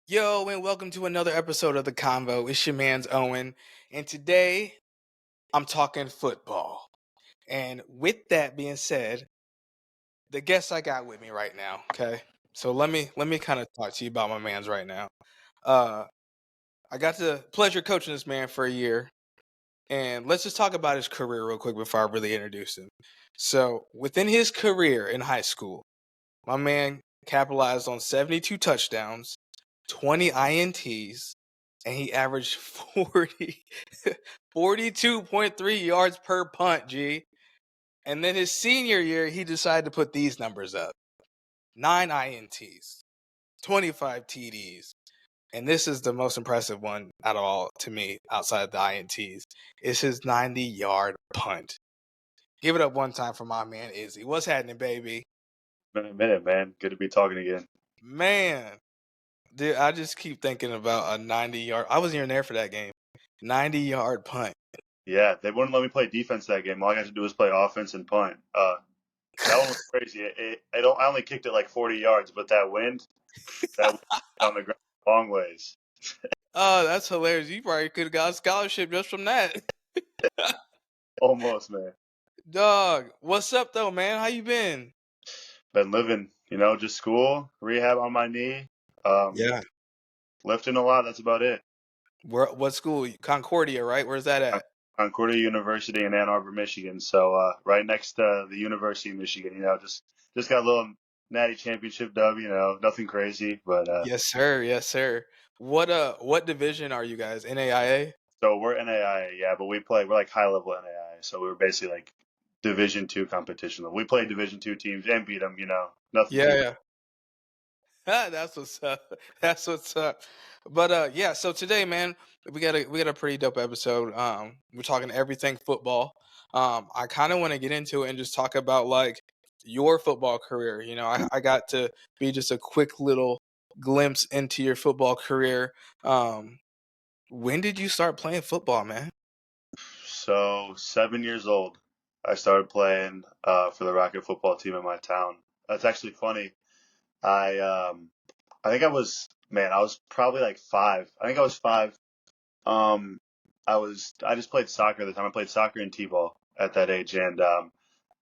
Yo, and welcome to another episode of The Convo. It's your man's Owen, and today I'm talking football. And with that being said, the guest I got with me right now, okay? So let me kind of talk to you about my man's right now. Uh I got the pleasure of coaching this man for a year, and let's just talk about his career real quick before I really introduce him. So, within his career in high school, my man capitalized on 72 touchdowns, 20 INTs, and he averaged 42.3 yards per punt, G. And then his senior year, he decided to put these numbers up. 9 INTs, 25 TDs. And this is the most impressive one out of all to me outside the INTs. It's his 90-yard punt. Give it up one time for my man Izzy. What's happening, baby? Been a minute, man. Good to be talking again. Man, dude, I just keep thinking about a 90-yard. I wasn't even there for that game. 90-yard punt. Yeah, they wouldn't let me play defense that game. All I got to do was play offense and punt. That one was crazy. I only kicked it like 40 yards, but that wind on the ground long ways. Oh, that's hilarious. You probably could have got a scholarship just from that. Almost, man. Dog, what's up though, man? How you been? Been living, just school, rehab on my knee, um, Yeah. lifting a lot. That's about it. What school? Concordia, right? Where's that Con- at? Concordia University in Ann Arbor, Michigan. So right next to the University of Michigan. Just got a little natty championship dub. Nothing crazy, but Yes, sir. Yes, sir. What division are you guys? NAIA? so we're NAIA, yeah, but we're like high level NAIA, so we're basically like Division 2 competition. We play Division 2 teams and beat them. Nothing Yeah, too. yeah. That's what's up. That's what's up. But yeah, so today, man, we got a pretty dope episode. We're talking everything football. I kind of want to get into it and just talk about like your football career. I got to be just a quick little glimpse into your football career. Um, when did you start playing football, man? So 7 years old, I started playing for the Rocket football team in my town. That's actually funny. I I think I was probably like 5. I think I was 5. Um, I just played soccer at the time. I played soccer and t-ball at that age, and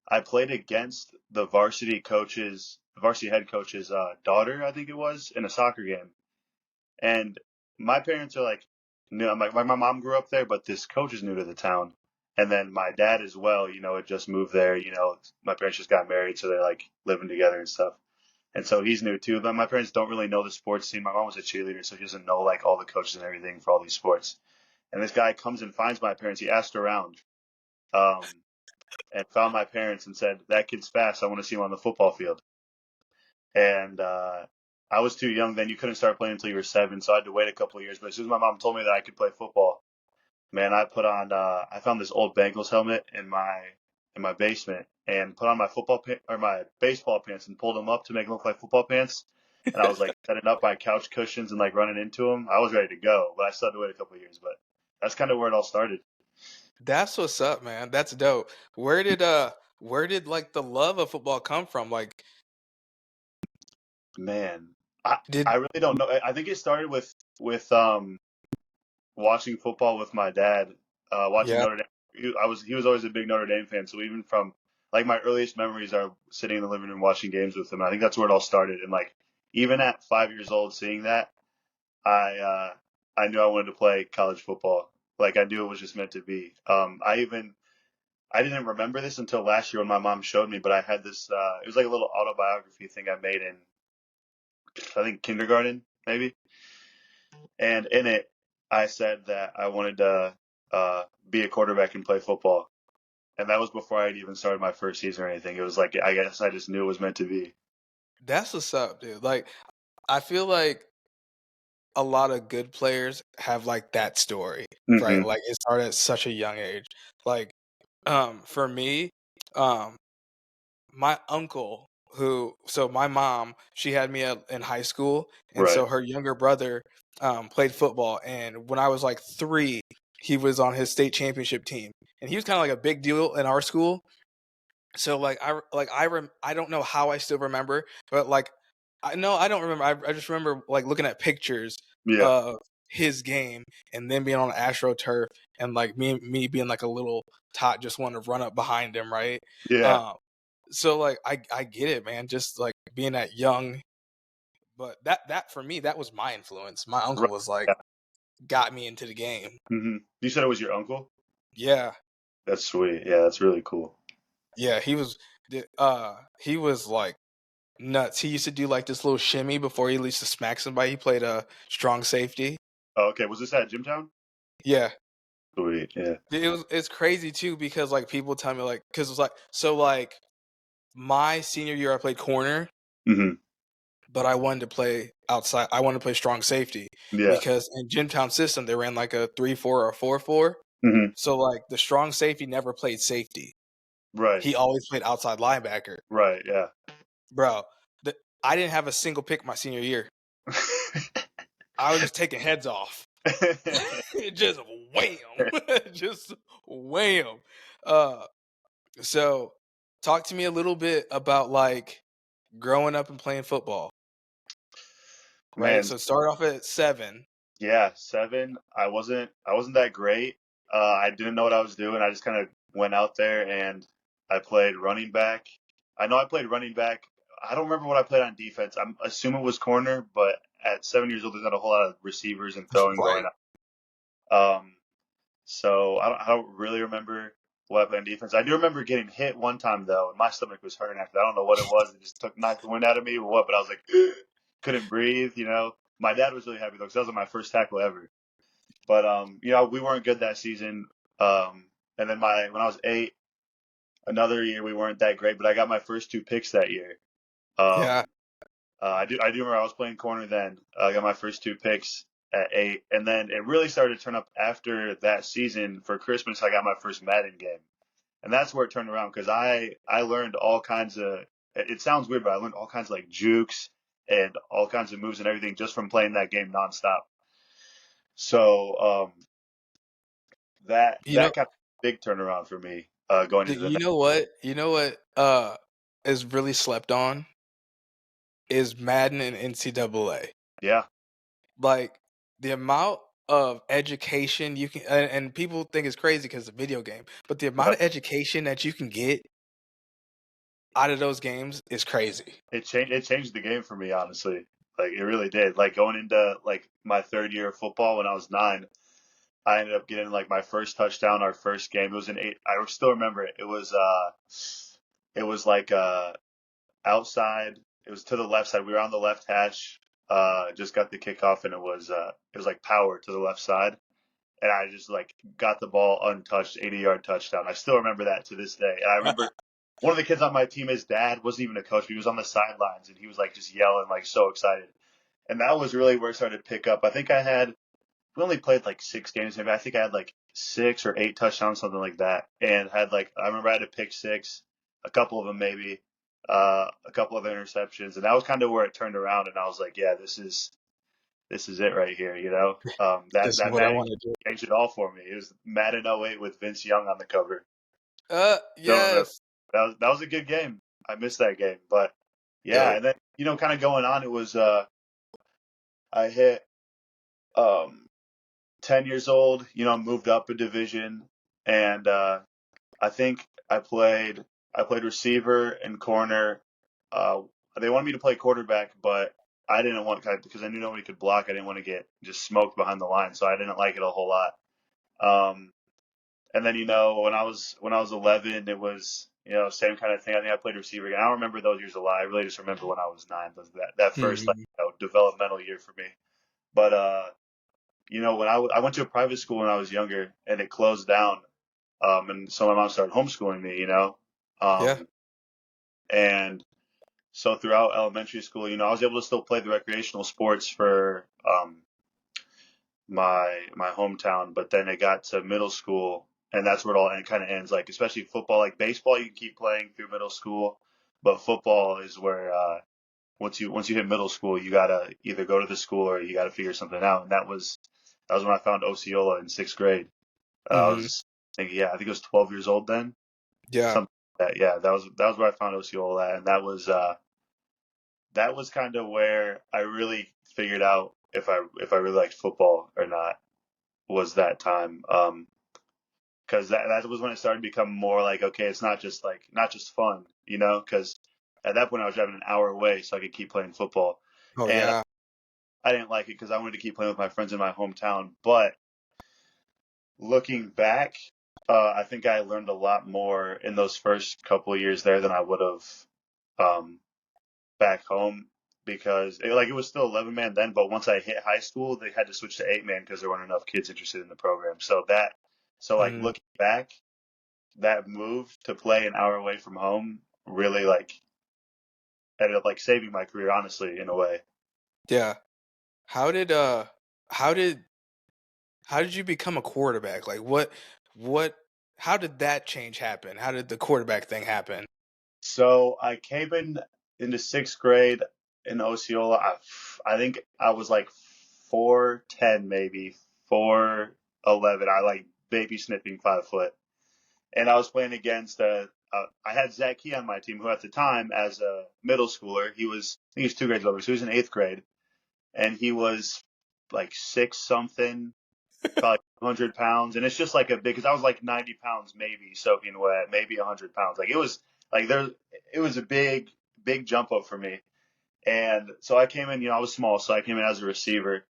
I played against the varsity head coach's daughter, I think it was, in a soccer game. And my parents are like, new. I'm like, my mom grew up there, but this coach is new to the town. And then my dad as well, had just moved there. My parents just got married, so they're like living together and stuff. And so he's new too. But my parents don't really know the sports scene. My mom was a cheerleader, so she doesn't know like all the coaches and everything for all these sports. And this guy comes and finds my parents. He asked around. Um, and found my parents and said, "That kid's fast. I want to see him on the football field." And I was too young then. You couldn't start playing until you were 7, so I had to wait a couple of years. But as soon as my mom told me that I could play football, man, I found this old Bengals helmet in my basement and put on my baseball pants and pulled them up to make them look like football pants. And I was like setting up my couch cushions and like running into them. I was ready to go, but I still had to wait a couple of years. But that's kind of where it all started. That's what's up, man. That's dope. Where did like the love of football come from? Like, Man, I did really don't know. I think it started with watching football with my dad, watching yeah. Notre Dame. He was always a big Notre Dame fan, so even from like my earliest memories are sitting in the living room watching games with him. I think that's where it all started. And like even at 5 years old, seeing that, I uh, I knew I wanted to play college football. Like I knew it was just meant to be. I didn't remember this until last year when my mom showed me, but I had this. It was like a little autobiography thing I made in I think kindergarten maybe. And in it, I said that I wanted to be a quarterback and play football. And that was before I had even started my first season or anything. It was like, I guess I just knew it was meant to be. That's what's up, dude. Like, I feel like a lot of good players have like that story, right? Hmm. Like it started at such a young age. Like, for me, um, my uncle so my mom, she had me in high school, and Right. so her younger brother played football, and when I was like 3, he was on his state championship team, and he was kind of like a big deal in our school. So like I don't know how I still remember, but like I don't remember. I just remember like looking at pictures Yeah, of his game and then being on the AstroTurf and like me being like a little tot just wanting to run up behind him, right? yeah, Um, so like I get it, man. Just like being that young, but that for me that was my influence. My uncle right. was like Yeah. got me into the game. You said it was your uncle? Yeah, That's sweet. Yeah, that's really cool. yeah. He was like nuts. He used to do like this little shimmy before he used to smack somebody. He played a strong safety. Oh, okay, was this at Jimtown? Yeah. Sweet. Yeah. It's crazy too because like people tell me like because it's like so like my senior year I played corner, hmm but I wanted to play outside. I wanted to play strong safety Yeah. because in Gymtown system they ran like a 3-4 or a 4-4. hmm So like the strong safety never played safety. Right. He always played outside linebacker. Right. Yeah. Bro, I didn't have a single pick my senior year. I was just taking heads off. Just wham, just wham. Uh, So, talk to me a little bit about like growing up and playing football, right? Man, So, start off at 7. yeah, 7. I wasn't that great. I didn't know what I was doing. I just kind of went out there and I played running back. I know I played running back. I don't remember what I played on defense. I'm assuming it was corner, but at 7 years old, there's not a whole lot of receivers and throwing going Right. on. So I don't really remember what I played on defense. I do remember getting hit one time though, and my stomach was hurting after. I don't know what it was. It just knocked the wind out of me or what, but I was like, couldn't breathe. My dad was really happy though, because that was my first tackle ever. But we weren't good that season. And then when I was 8, another year we weren't that great, but I got my first 2 picks that year. Yeah. Um, I do remember I was playing corner then. I got my first 2 picks at 8, and then it really started to turn up after that season. For Christmas, I got my first Madden game, and that's where it turned around because I learned all kinds of. It sounds weird, but I learned all kinds of like jukes and all kinds of moves and everything just from playing that game nonstop. So that You know, that kind of big turnaround for me going into the you next. know what? You know what is really slept on is Madden and NCAA. Yeah, Like the amount of education you can and people think it's crazy because it's a video game, but the amount right. of education that you can get out of those games is crazy. It changed the game for me, honestly. Like it really did. Like going into like my third year of football when I was 9, I ended up getting like my first touchdown, our first game. It was an 8. I still remember it. It was like outside. It was to the left side. We were on the left hash. Just got the kickoff, and it was like power to the left side, and I just like got the ball untouched, 80-yard touchdown. I still remember that to this day. And I remember one of the kids on my team, his dad wasn't even a coach, but he was on the sidelines, and he was like just yelling, like so excited. And that was really where it started to pick up. I think we only played like 6 games, maybe. I think I had like 6 or 8 touchdowns, something like that, and had like I remember I had a pick six, a couple of them maybe, a couple of interceptions, and that was kind of where it turned around, and I was like, yeah, this is it right here, that This is that what I Madden want to do. changed it all for me. It was Madden '08 with Vince Young on the cover. Still remember Yes. that was a good game. I missed that game, but yeah, Yo. and then kind of going on, it was I hit um 10 years old, moved up a division, and I think I played receiver and corner. Uh, they wanted me to play quarterback, but I didn't want because I knew nobody could block. I didn't want to get just smoked behind the line, so I didn't like it a whole lot. Um, and then when I was 11, it was same kind of thing. I think I played receiver again. I don't remember those years a lot. I really just remember when I was 9. That first Mhm. developmental year for me. But when I went to a private school when I was younger, and it closed down, and so my mom started homeschooling me, Yeah. um, and so throughout elementary school, I was able to still play the recreational sports for my hometown, but then it got to middle school, and that's where it all kind of ends. Like especially football, like baseball, you can keep playing through middle school, but football is where once you hit middle school, you gotta either go to the school or you gotta figure something out. And that was when I found Osceola in 6th grade. I Mhm. was thinking, yeah, I think I was 12 years old then, Yeah. something like that. Yeah, that was where I found Osceola, and that was that was kind of where I really figured out if I really liked football or not. Was that time? Because that was when it started to become more like, okay, it's not just fun, you know? Because at that point I was driving an hour away so I could keep playing football, Oh and yeah. I didn't like it because I wanted to keep playing with my friends in my hometown. But looking back, I think I learned a lot more in those first couple of years there than I would have um, back home because it was still 11 man then, but once I hit high school, they had to switch to 8 man because there weren't enough kids interested in the program. So like Mm, looking back, that move to play an hour away from home really like ended up like saving my career, honestly, in a way. yeah. How did uh how did how did you become a quarterback? Like what how did that change happen? How did the quarterback thing happen? So I came into sixth grade in Osceola. I think I was like 4'10", maybe 4'11". I like baby sniffing 5 foot. And I was playing against I had Zach Key on my team, who at the time, as a middle schooler, I think he's 2 grades over, so he was in eighth grade, and he was like six something, probably 100 pounds, and it's just like a big, because I was like 90 pounds, maybe soaking wet, maybe 100 pounds, like it was like there, it was a big jump up for me, and so I came in, I was small, so I came in as a receiver,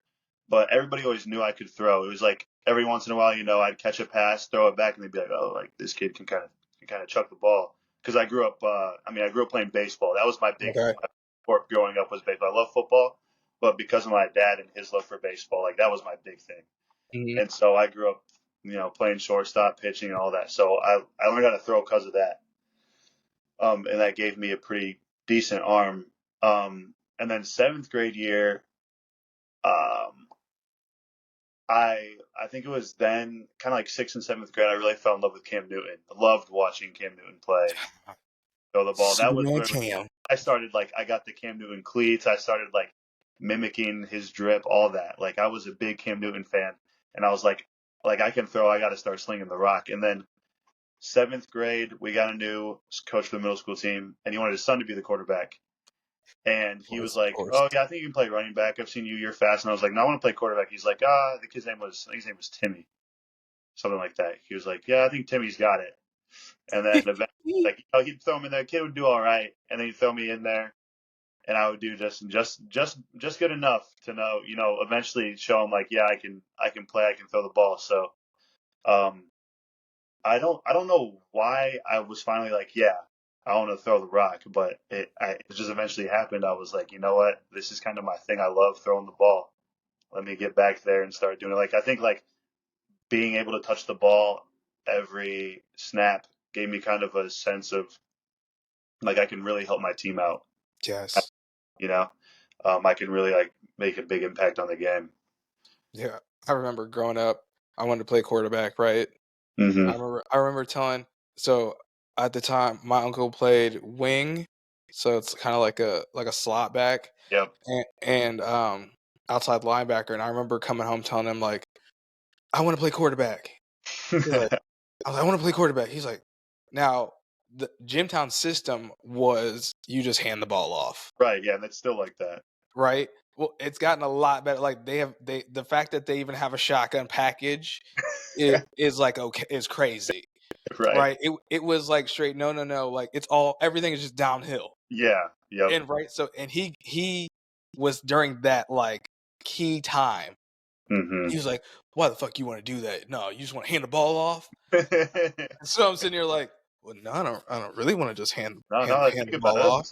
but everybody always knew I could throw. It was like every once in a while, I'd catch a pass, throw it back, and they'd be like, "Oh, like this kid can kind of chuck the ball." Because I grew up playing baseball. That was Okay. my sport growing up was baseball. I love football, but because of my dad and his love for baseball, like that was my big thing. Mhm. And so I grew up, playing shortstop, pitching, and all that. So I learned how to throw because of that. And that gave me a pretty decent arm. And then seventh grade year, um, I think it was then kind of like sixth and seventh grade. I really fell in love with Cam Newton. I loved watching Cam Newton play, throw the ball. That was Superman where Cam. I started. Like I got the Cam Newton cleats. I started like mimicking his drip, all that. Like I was a big Cam Newton fan, and I was like I can throw. I got to start slinging the rock. And then seventh grade, we got a new coach for the middle school team, and he wanted his son to be the quarterback. And he was Of like, course. "Oh yeah, I think you can play running back. I've seen you. You're fast." And I was like, "No, I want to play quarterback." He's like, the kid's name was, I think his name was Timmy, something like that. He was like, "Yeah, I think Timmy's got it." And then eventually, like, he'd throw me in there. Kid would do all right, and then he'd throw me in there, and I would do just good enough to know, eventually show him like, yeah, I can play, I can throw the ball. So, um, I don't know why I was finally like, yeah, I want to throw the rock, but it just eventually happened. I was like, you know what, this is kind of my thing. I love throwing the ball. Let me get back there and start doing it. Like I think like being able to touch the ball every snap gave me kind of a sense of like I can really help my team out. Yes. You know, I can really like make a big impact on the game. Yeah. I remember growing up, I wanted to play quarterback, right? Hmm. I remember telling so at the time my uncle played wing, so it's kind of like a slot back Yep. and outside linebacker. And I remember coming home telling him like, I want to play quarterback. He's like, I was like, I want to play quarterback. He's like, now the Jimtown system was you just hand the ball off, Right. Yeah. And it's still like that. right? Well, it's gotten a lot better. Like the fact that they even have a shotgun package is like okay is crazy. Right. Right, it was like straight, no, no, no, like, it's all everything is just downhill, Yeah. Yep. and right, so and he was during that, like, key time. Hmm. He was like, "Why the fuck you wanna do that? No, you just wanna hand the ball off?" So I'm sitting here like, "Well, no, I don't really wanna just hand No, hand no, I hand think the about ball it. off."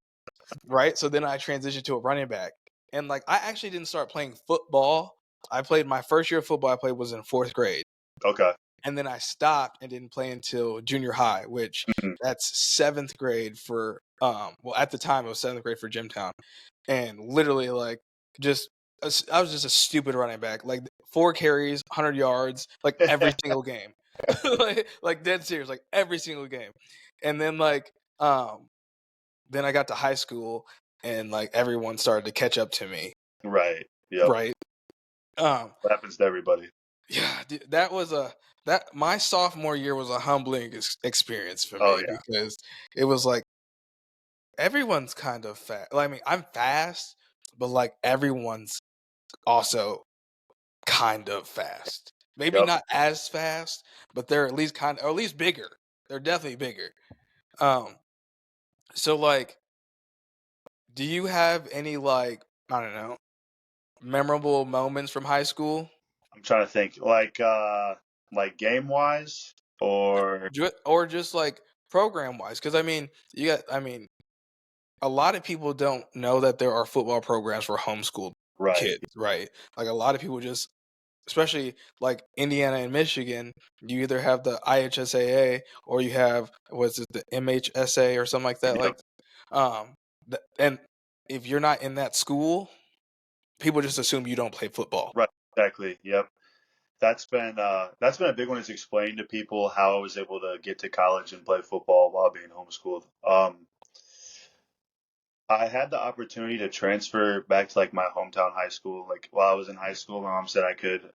Right, so then I transitioned to a running back, and, like, I actually didn't start playing football. I played my first year of football I played was in 4th grade. Okay. And then I stopped and didn't play until junior high, which Mhm. that's 7th grade for, well, at the time, it was 7th grade for Jimtown. And literally, like, just I was just a stupid running back, like, 4 carries, 100 yards, like, every single game. Like, dead serious, like, every single game. And then I got to high school and, like, everyone started to catch up to me, Right. Yep. right? Um What happens to everybody. Yeah, that was a that my sophomore year was a humbling experience for Oh me yeah. because it was like everyone's kind of fast. I mean, I'm fast, but like everyone's also kind of fast. Maybe Yep. not as fast, but they're at least or at least bigger. They're definitely bigger. Um, so like, do you have any like, I don't know, memorable moments from high school? I'm trying to think, like game wise, or Or just like program wise? Because I mean, a lot of people don't know that there are football programs for homeschooled right. kids, right? Like a lot of people just, especially like Indiana and Michigan, you either have the IHSAA or you have what's it, the MHSA or something like that. Yep. Like, um, and if you're not in that school, people just assume you don't play football. Right. Exactly. Yep. That's been a big one, is explain to people how I was able to get to college and play football while being homeschooled. I had the opportunity to transfer back to like my hometown high school. Like while I was in high school, my mom said I could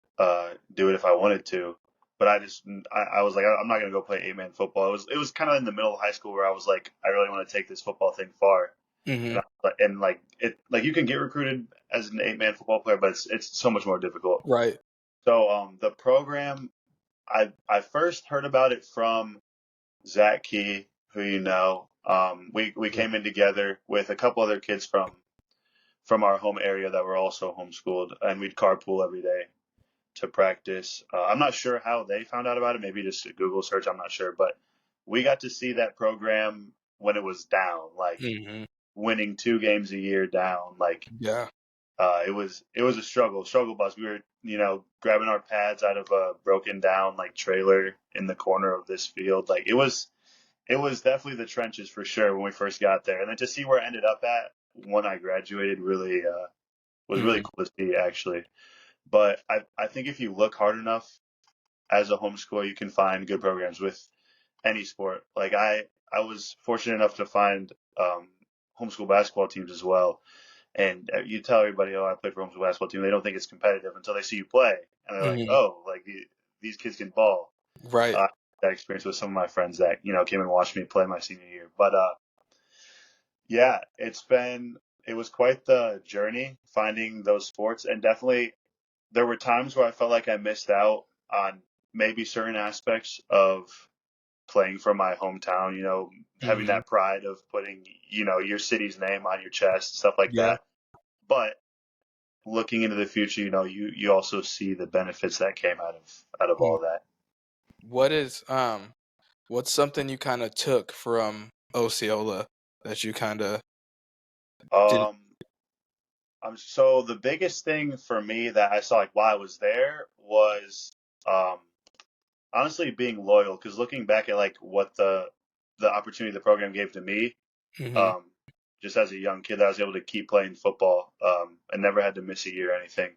do it if I wanted to, but I was like, I'm not gonna go play 8-man football. It was kind of in the middle of high school where I was like, I really want to take this football thing far, and Hmm. like it, like you can get recruited as an 8-man football player, but it's so much more difficult. Right. So the program, I first heard about it from Zach Key, who you know. We Yeah. came in together with a couple other kids from our home area that were also homeschooled, and we'd carpool every day to practice. I'm not sure how they found out about it. Maybe just a Google search. I'm not sure, but we got to see that program when it was down, like Hmm. winning 2 games a year down. Like Yeah. it was a struggle bus. We were, grabbing our pads out of a broken down like trailer in the corner of this field. Like it was definitely the trenches for sure when we first got there, and then to see where I ended up at when I graduated really was really Hmm. cool to see actually. But I think if you look hard enough as a homeschooler, you can find good programs with any sport. Like I was fortunate enough to find homeschool basketball teams as well. And you tell everybody, oh, I play for homeschool basketball team. They don't think it's competitive until they see you play, and they're like, Hmm. oh, like these kids can ball. Right. That experience with some of my friends that came and watched me play my senior year. But yeah, it was quite the journey finding those sports, and definitely there were times where I felt like I missed out on maybe certain aspects of playing for my hometown, having Hmm. that pride of putting, your city's name on your chest, stuff like Yeah. that. But looking into the future, you also see the benefits that came out of Mm. all that. What is what's something you kind of took from Osceola that you kind of didn't? Um, so the biggest thing for me that I saw like while I was there was um, honestly being loyal. Because looking back at like what the opportunity the program gave to me, Hmm. um, just as a young kid, I was able to keep playing football and never had to miss a year or anything.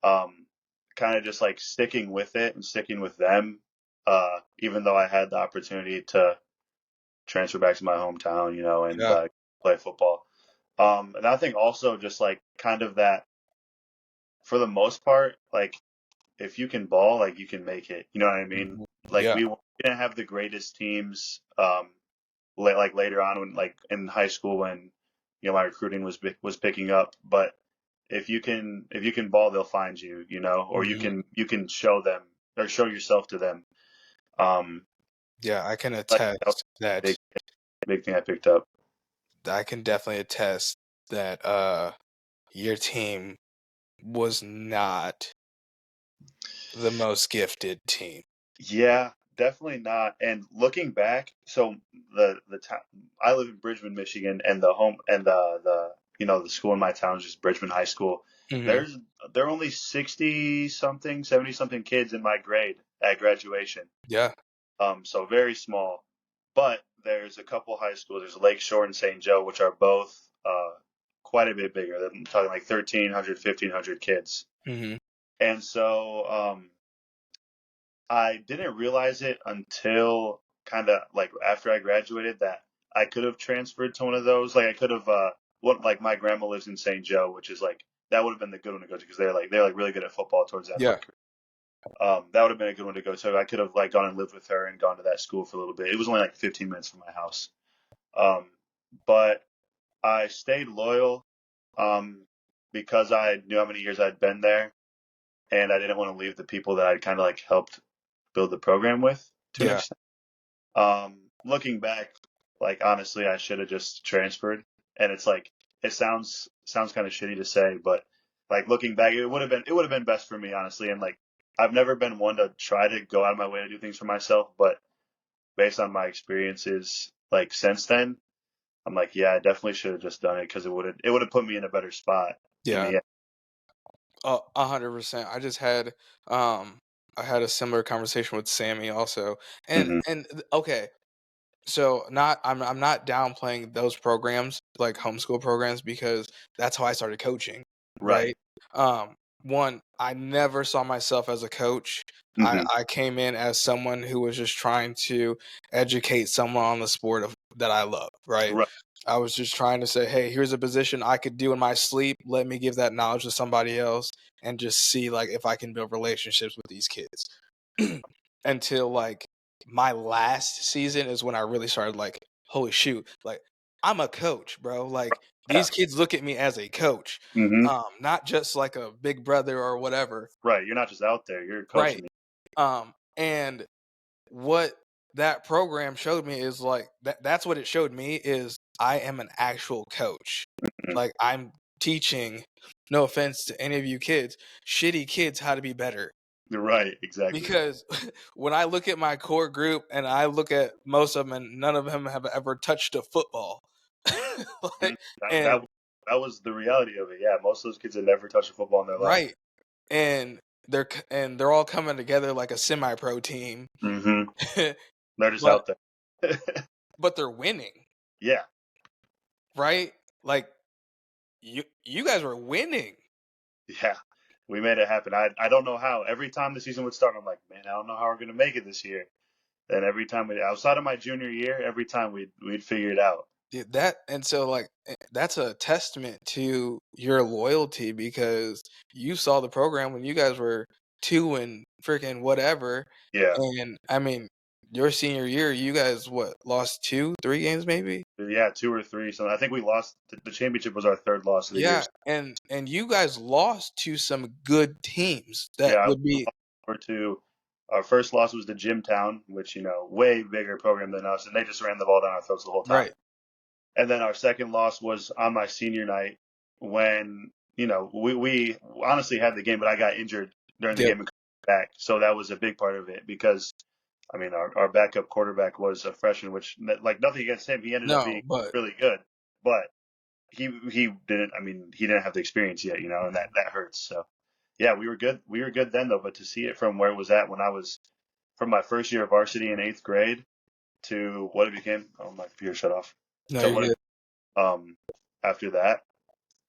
Um, kind of just like sticking with it and sticking with them, even though I had the opportunity to transfer back to my hometown, and Yeah. play football. And I think also just like kind of that for the most part, like if you can ball, like you can make it. You know what I mean? Mhm. Like Yeah. we didn't have the greatest teams, like later on when like in high school when my recruiting was picking up. But if you can ball, they'll find you. Or you Mhm. can you can show them or show yourself to them. Um, Yeah, I can like that was attest a big that big thing I picked up. I can definitely attest that your team was not the most gifted team. Yeah, definitely not. And looking back, so the town I live in Bridgman, Michigan, and the home and the school in my town is just Bridgman High School. Hmm. There's there are only 60 something, 70 something kids in my grade at graduation. Yeah. So very small. But there's a couple high schools. There's Lakeshore and St. Joe, which are both quite a bit bigger. I'm talking like 1,300, 1,500 kids. Hmm. And so I didn't realize it until kind of like after I graduated that I could have transferred to one of those. Like I could have, like my grandma lives in St. Joe, which is like that would have been the good one to go to because they're like really good at football towards the end of my Yeah. career. That would have been a good one to go to. I could have like gone and lived with her and gone to that school for a little bit. It was only like 15 minutes from my house. Um, but I stayed loyal because I knew how many years I'd been there, and I didn't want to leave the people that I'd kind of like helped build the program with to an Yeah. extent. Looking back, like honestly, I should have just transferred. And it's like it sounds kind of shitty to say, but like looking back, it would have been best for me, honestly. And like I've never been one to try to go out of my way to do things for myself, but based on my experiences, like since then, I'm like, yeah, I definitely should have just done it because it would have put me in a better spot in Yeah. the end. 100%. Um I had a similar conversation with Sammy also. And Hmm. okay, so I'm not downplaying those programs, like homeschool programs, because that's how I started coaching, Right. right? Um, one, I never saw myself as a coach. I Hmm. I came in as someone who was just trying to educate someone on the sport that I love, right? Right. I was just trying to say, hey, here's a position I could do in my sleep. Let me give that knowledge to somebody else and just see like if I can build relationships with these kids. Until like my last season is when I really started like, holy shoot, like I'm a coach, bro. Like Yeah. these kids look at me as a coach, Hmm. not just like a big brother or whatever. Right. You're not just out there; you're Right. coaching. And what that program showed me is like that's what it showed me is I am an actual coach. Mhm. Like I'm teaching, no offense to any of you kids, shitty kids how to be better. You're right. Exactly. Because when I look at my core group and I look at most of them and none of them have ever touched a football. Mhm. Like, That, and that that was the reality of it. Yeah, most of those kids had never touched a football in their life. right. And they're all coming together like a semi-pro team. Hmm. They're just but out there. but they're winning, Yeah, right? Like you guys were winning. yeah. We made it happen. I don't know how. Every time the season would start, I'm like, man, I don't know how we're gonna make it this year. And every time outside of my junior year, every time we'd figure it out. Yeah, that and so like that's a testament to your loyalty because you saw the program when you guys were two and freaking whatever, Yeah, and I mean your senior year, you guys what lost two, three games maybe? yeah, two or three. So I think we lost. The championship was our third loss of the year. Yeah, and you guys lost to some good teams that Yeah, would be or two. Our first loss was to Jimtown, which way bigger program than us, and they just ran the ball down our throats the whole time. right, And then our second loss was on my senior night when we honestly had the game, but I got injured during the yep, game and came back, so that was a big part of it because I mean our backup quarterback was a freshman, which like nothing against him, he ended up no, being but really good, but he didn't. I mean, he didn't have the experience yet, and that hurts. So yeah, we were good. We were good then though, but to see it from where it was at when I was from my first year of varsity in eighth grade to what it became. Oh, my computer shut off. no, To you're what it good. after that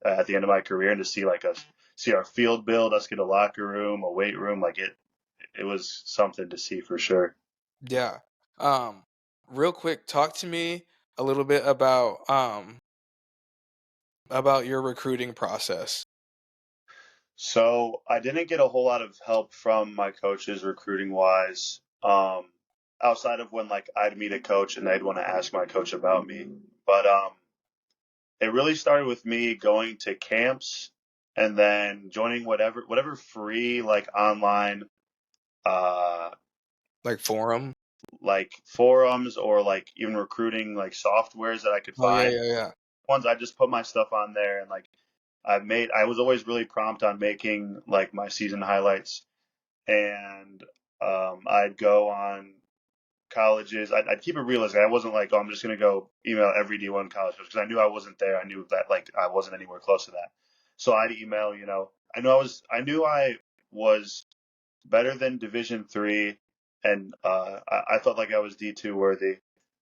at the end of my career, and to see like us see our field build, us get a locker room, a weight room, like it was something to see for sure. Yeah. Um, real quick, talk to me a little bit about your recruiting process. So I didn't get a whole lot of help from my coaches recruiting wise. Outside of when like I'd meet a coach and they'd want to ask my coach about me. But it really started with me going to camps and then joining whatever free like online uh Like forum? like forums or like even recruiting like softwares that I could Oh, yeah, find. yeah, yeah. Ones I just put my stuff on there and like I was always really prompt on making like my season highlights and I'd go on colleges. I'd keep it realistic. I wasn't like, oh, I'm just gonna go email every D1 college because I knew I wasn't there. I knew that like I wasn't anywhere close to that. So I'd email. I knew I was better than Division 3, and I felt like I was D2 worthy.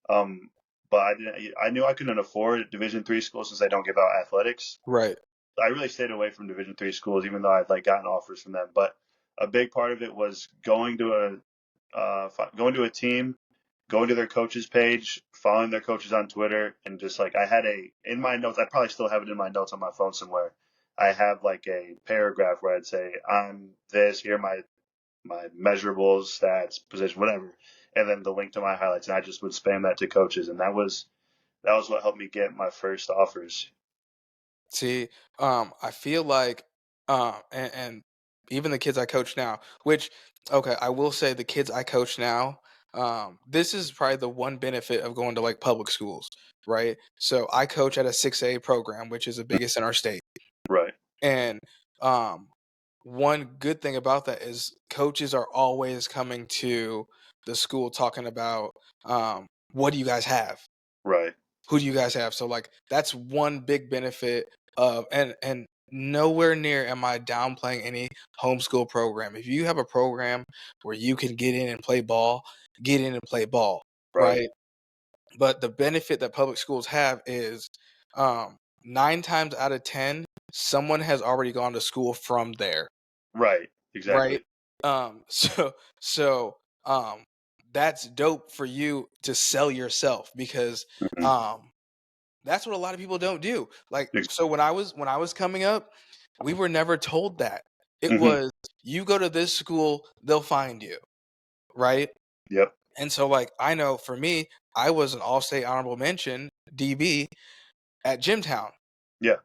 Um, but I didn't. I knew I couldn't afford Division 3 schools since they don't give out athletics. Right. I really stayed away from Division 3 schools, even though I'd like gotten offers from them. But a big part of it was going to a team, going to their coaches page, following their coaches on Twitter, and just like I had in my notes. I probably still have it in my notes on my phone somewhere. I have like a paragraph where I'd say I'm this, here are my measurables, stats, position, whatever, and then the link to my highlights, and I just would spam that to coaches, and that was that was what helped me get my first offers. See, I feel like, and even the kids I coach now, which, okay, I will say the kids I coach now, this is probably the one benefit of going to like public schools, right? So I coach at a 6A program, which is the biggest in our state. Right, And um, one good thing about that is coaches are always coming to the school talking about, what do you guys have? right, Who do you guys have? So like that's one big benefit of, and nowhere near am I downplaying any homeschool program. If you have a program where you can get in and play ball, get in and play ball, right, right? But the benefit that public schools have is, 9 times out of 10, someone has already gone to school from there, right, right? exactly. So so um that's dope for you to sell yourself because Mhm. um that's what a lot of people don't do. Like, Ex so when I was coming up, we were never told that. It Mhm. was, you go to this school, they'll find you, right? Yep. And so like I know for me, I was an all-state honorable mention DB at Jimtown. Yeah,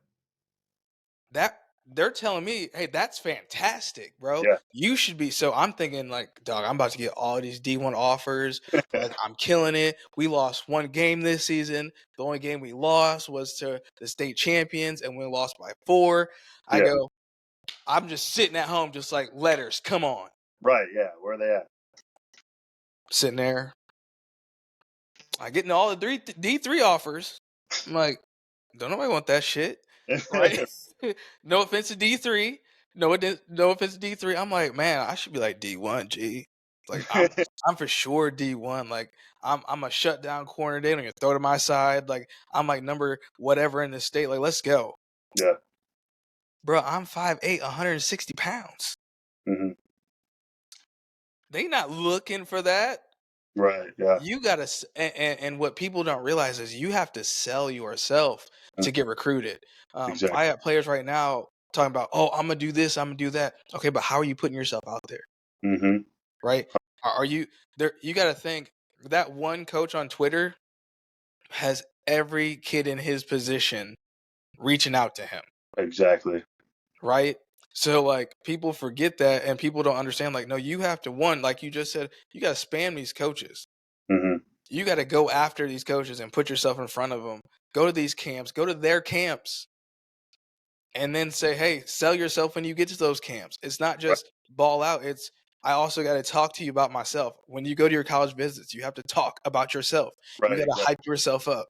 That they're telling me, "Hey, that's fantastic, bro. yeah. You should be." So I'm thinking like, "Dog, I'm about to get all these D1 offers. Like I'm killing it. We lost one game this season. The only game we lost was to the state champions and we lost by 4." I Yeah, go, "I'm just sitting at home just like, letters, come on." right, yeah, where are they Sitting there, I getting all the D3 offers. I'm like, "Don't nobody want that shit." Right? at? No offense to D3. No offense to D3. I'm like, man, I should be like D1, G. Like I'm for sure D1. Like I'm a shutdown corner. They don't even throw to my side. Like I'm like number whatever in the state. Like, let's go. Yeah, Bro, I'm 5'8", 160 pounds. mhm. They not looking for that. Right, yeah, You gotta and what people don't realize is you have to sell yourself mm, to get recruited. exactly. I have players right now talking about, oh, I'm gonna do this, I'm gonna do that. Okay, but how are you putting yourself out there? Mhm. Right? Are you there? You got to think that one coach on Twitter has every kid in his position reaching out to him, Exactly. right? So like people forget that and people don't understand. Like, no, you have to, one, like you just said, you got to spam these coaches. Mhm. You got to go after these coaches and put yourself in front of them. Go to these camps, go to their camps, and then say, hey, sell yourself when you get to those camps. It's not Right, just ball out. It's, I also got to talk to you about myself. When you go to your college visits, you have to talk about yourself. You right, got to exactly. hype yourself up.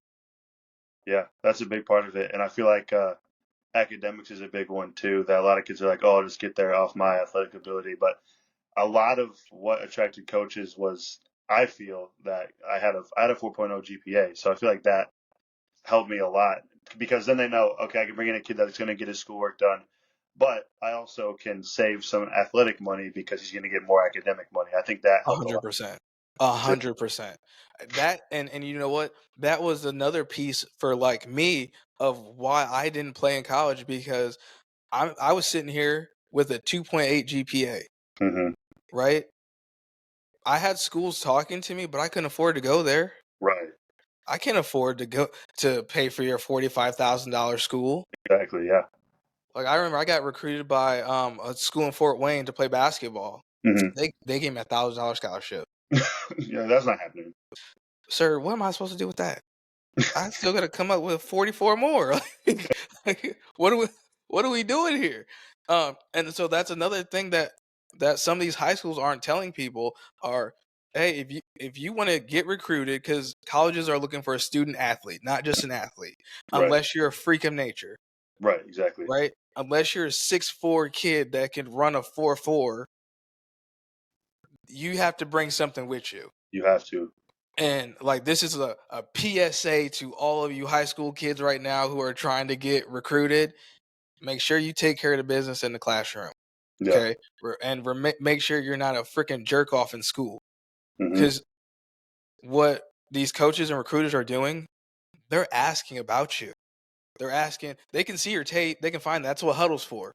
Yeah, that's a big part of it, and I feel like, academics is a big one too, that a lot of kids are like, "Oh, I'll just get there off my athletic ability," but a lot of what attracted coaches was I feel that I had a 4.0 GPA, so I feel like that helped me a lot because then they know, okay, I can bring in a kid that's going to get his schoolwork done, but I also can save some athletic money because he's going to get more academic money. I think that helped a lot 100%. A too. 100%. That and you know what? That was another piece for like me of why I didn't play in college because I was sitting here with a 2.8 GPA, Hmm. right? I had schools talking to me, but I couldn't afford to go there. Right. I can't afford to go to pay for your $45,000 school. Exactly. Yeah. Like I remember I got recruited by a school in Fort Wayne to play basketball. Hmm. They gave me $1,000 scholarship. Yeah, that's not happening. Sir, what am I supposed to do with that? I still gotta come up with 44 more. Like, what are we doing here? And so that's another thing that some of these high schools aren't telling people are, hey, if you want to get recruited, because colleges are looking for a student athlete, not just an athlete, Right. unless you're a freak of nature, Right. Exactly. right? Unless you're a 6'4" kid that can run a 4.4, you have to bring something with you. You have to. And like this is a PSA to all of you high school kids right now who are trying to get recruited. Make sure you take care of the business in the classroom. Yeah. Okay. Make sure you're not a freaking jerk off in school. Hmm. Because what these coaches and recruiters are doing, they're asking about you. They're asking, they can see your tape, they can find that's what Huddle's for.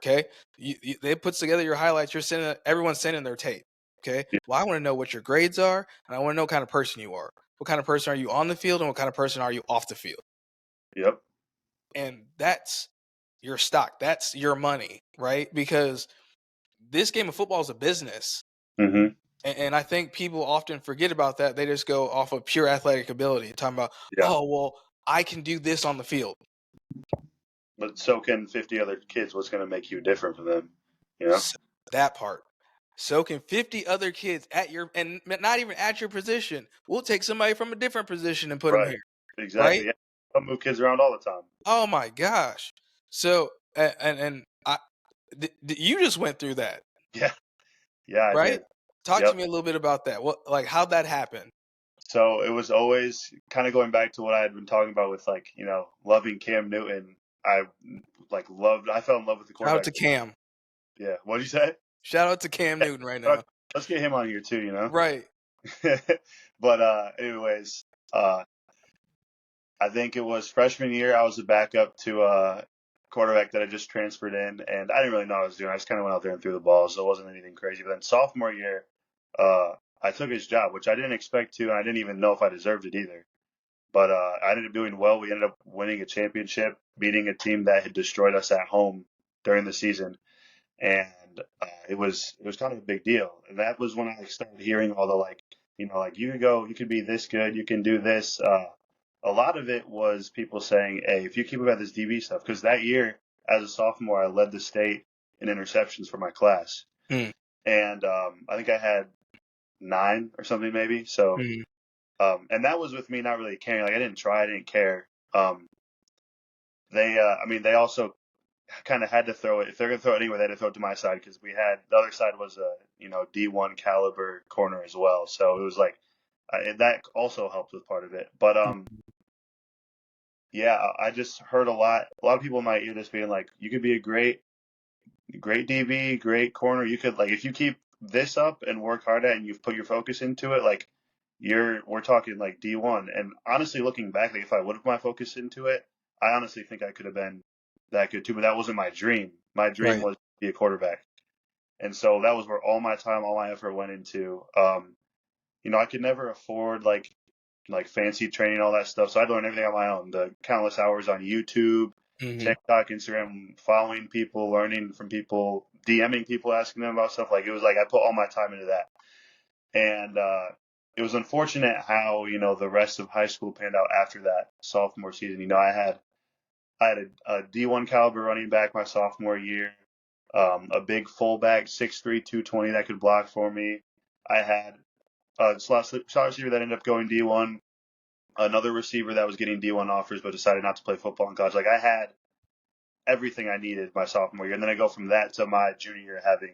Okay. They puts together your highlights, you're sending everyone's sending their tape. Okay. Yeah. Well, I want to know what your grades are and I want to know what kind of person you are. what kind of person are you on the field and what kind of person are you off the field. Yep. And that's your stock. That's your money, right? Because this game of football is a business. Hmm. And I think people often forget about that. They just go off of pure athletic ability, talking about, Yeah. oh, well, I can do this on the field. But so can 50 other kids. What's going to make you different from them? You know? So that part. So can 50 other kids at your, and not even at your position. We'll take somebody from a different position and put them Right. here, Exactly. right? Yeah. I move kids around all the time. Oh my gosh. So, and you just went through that, Yeah. Yeah, I right? did. Talk to Yep. me a little bit about that. What, like, how'd that happen? So it was always kind of going back to what I had been talking about with like, loving Cam Newton. I I fell in love with the Shout out to quarterback. Cam. Yeah. What'd you say? Shout out to Cam Newton right Uh, now. Let's get him on here too, you know? Right. But anyways, I think it was freshman year. I was a backup to a quarterback that I just transferred in, and I didn't really know what I was doing. I just kind of went out there and threw the ball, so it wasn't anything crazy. But then sophomore year, I took his job, which I didn't expect to, and I didn't even know if I deserved it either. But I ended up doing well. We ended up winning a championship, beating a team that had destroyed us at home during the season, and it was kind of a big deal. And that was when I started hearing all the like you can go, you could be this good, you can do this. A lot of it was people saying, "Hey, if you keep up at this DB stuff," because that year as a sophomore, I led the state in interceptions for my class, Mm, and I think I had 9 or something maybe. So, mm, and that was with me not really caring. Like I didn't try, I didn't care. I mean, they also kind of had to throw it. If they're going to throw it anywhere, they had to throw it to my side because we had the other side was a D1 caliber corner as well. So it was like that also helped with part of it. But yeah, I just heard a lot of people in my ear just being like, you could be a great DB, great corner. You could like if you keep this up and work hard at it and you've put your focus into it, like we're talking like D1. And honestly, looking back, like if I would have put my focus into it, I honestly think I could have been that good too. But that wasn't my dream. My dream right. was to be a quarterback, and so that was where all my time, all my effort went into. I could never afford like fancy training, all that stuff. So I learned everything on my own. The countless hours on YouTube, Hmm. TikTok, Instagram, following people, learning from people, DMing people, asking them about stuff. Like it was like I put all my time into that. And it was unfortunate how the rest of high school panned out after that sophomore season. I had a D1 caliber running back my sophomore year, a big fullback, 6'3", 220 that could block for me. I had a slot receiver that ended up going D1, another receiver that was getting D1 offers but decided not to play football in college. Like I had everything I needed my sophomore year, and then I go from that to my junior year having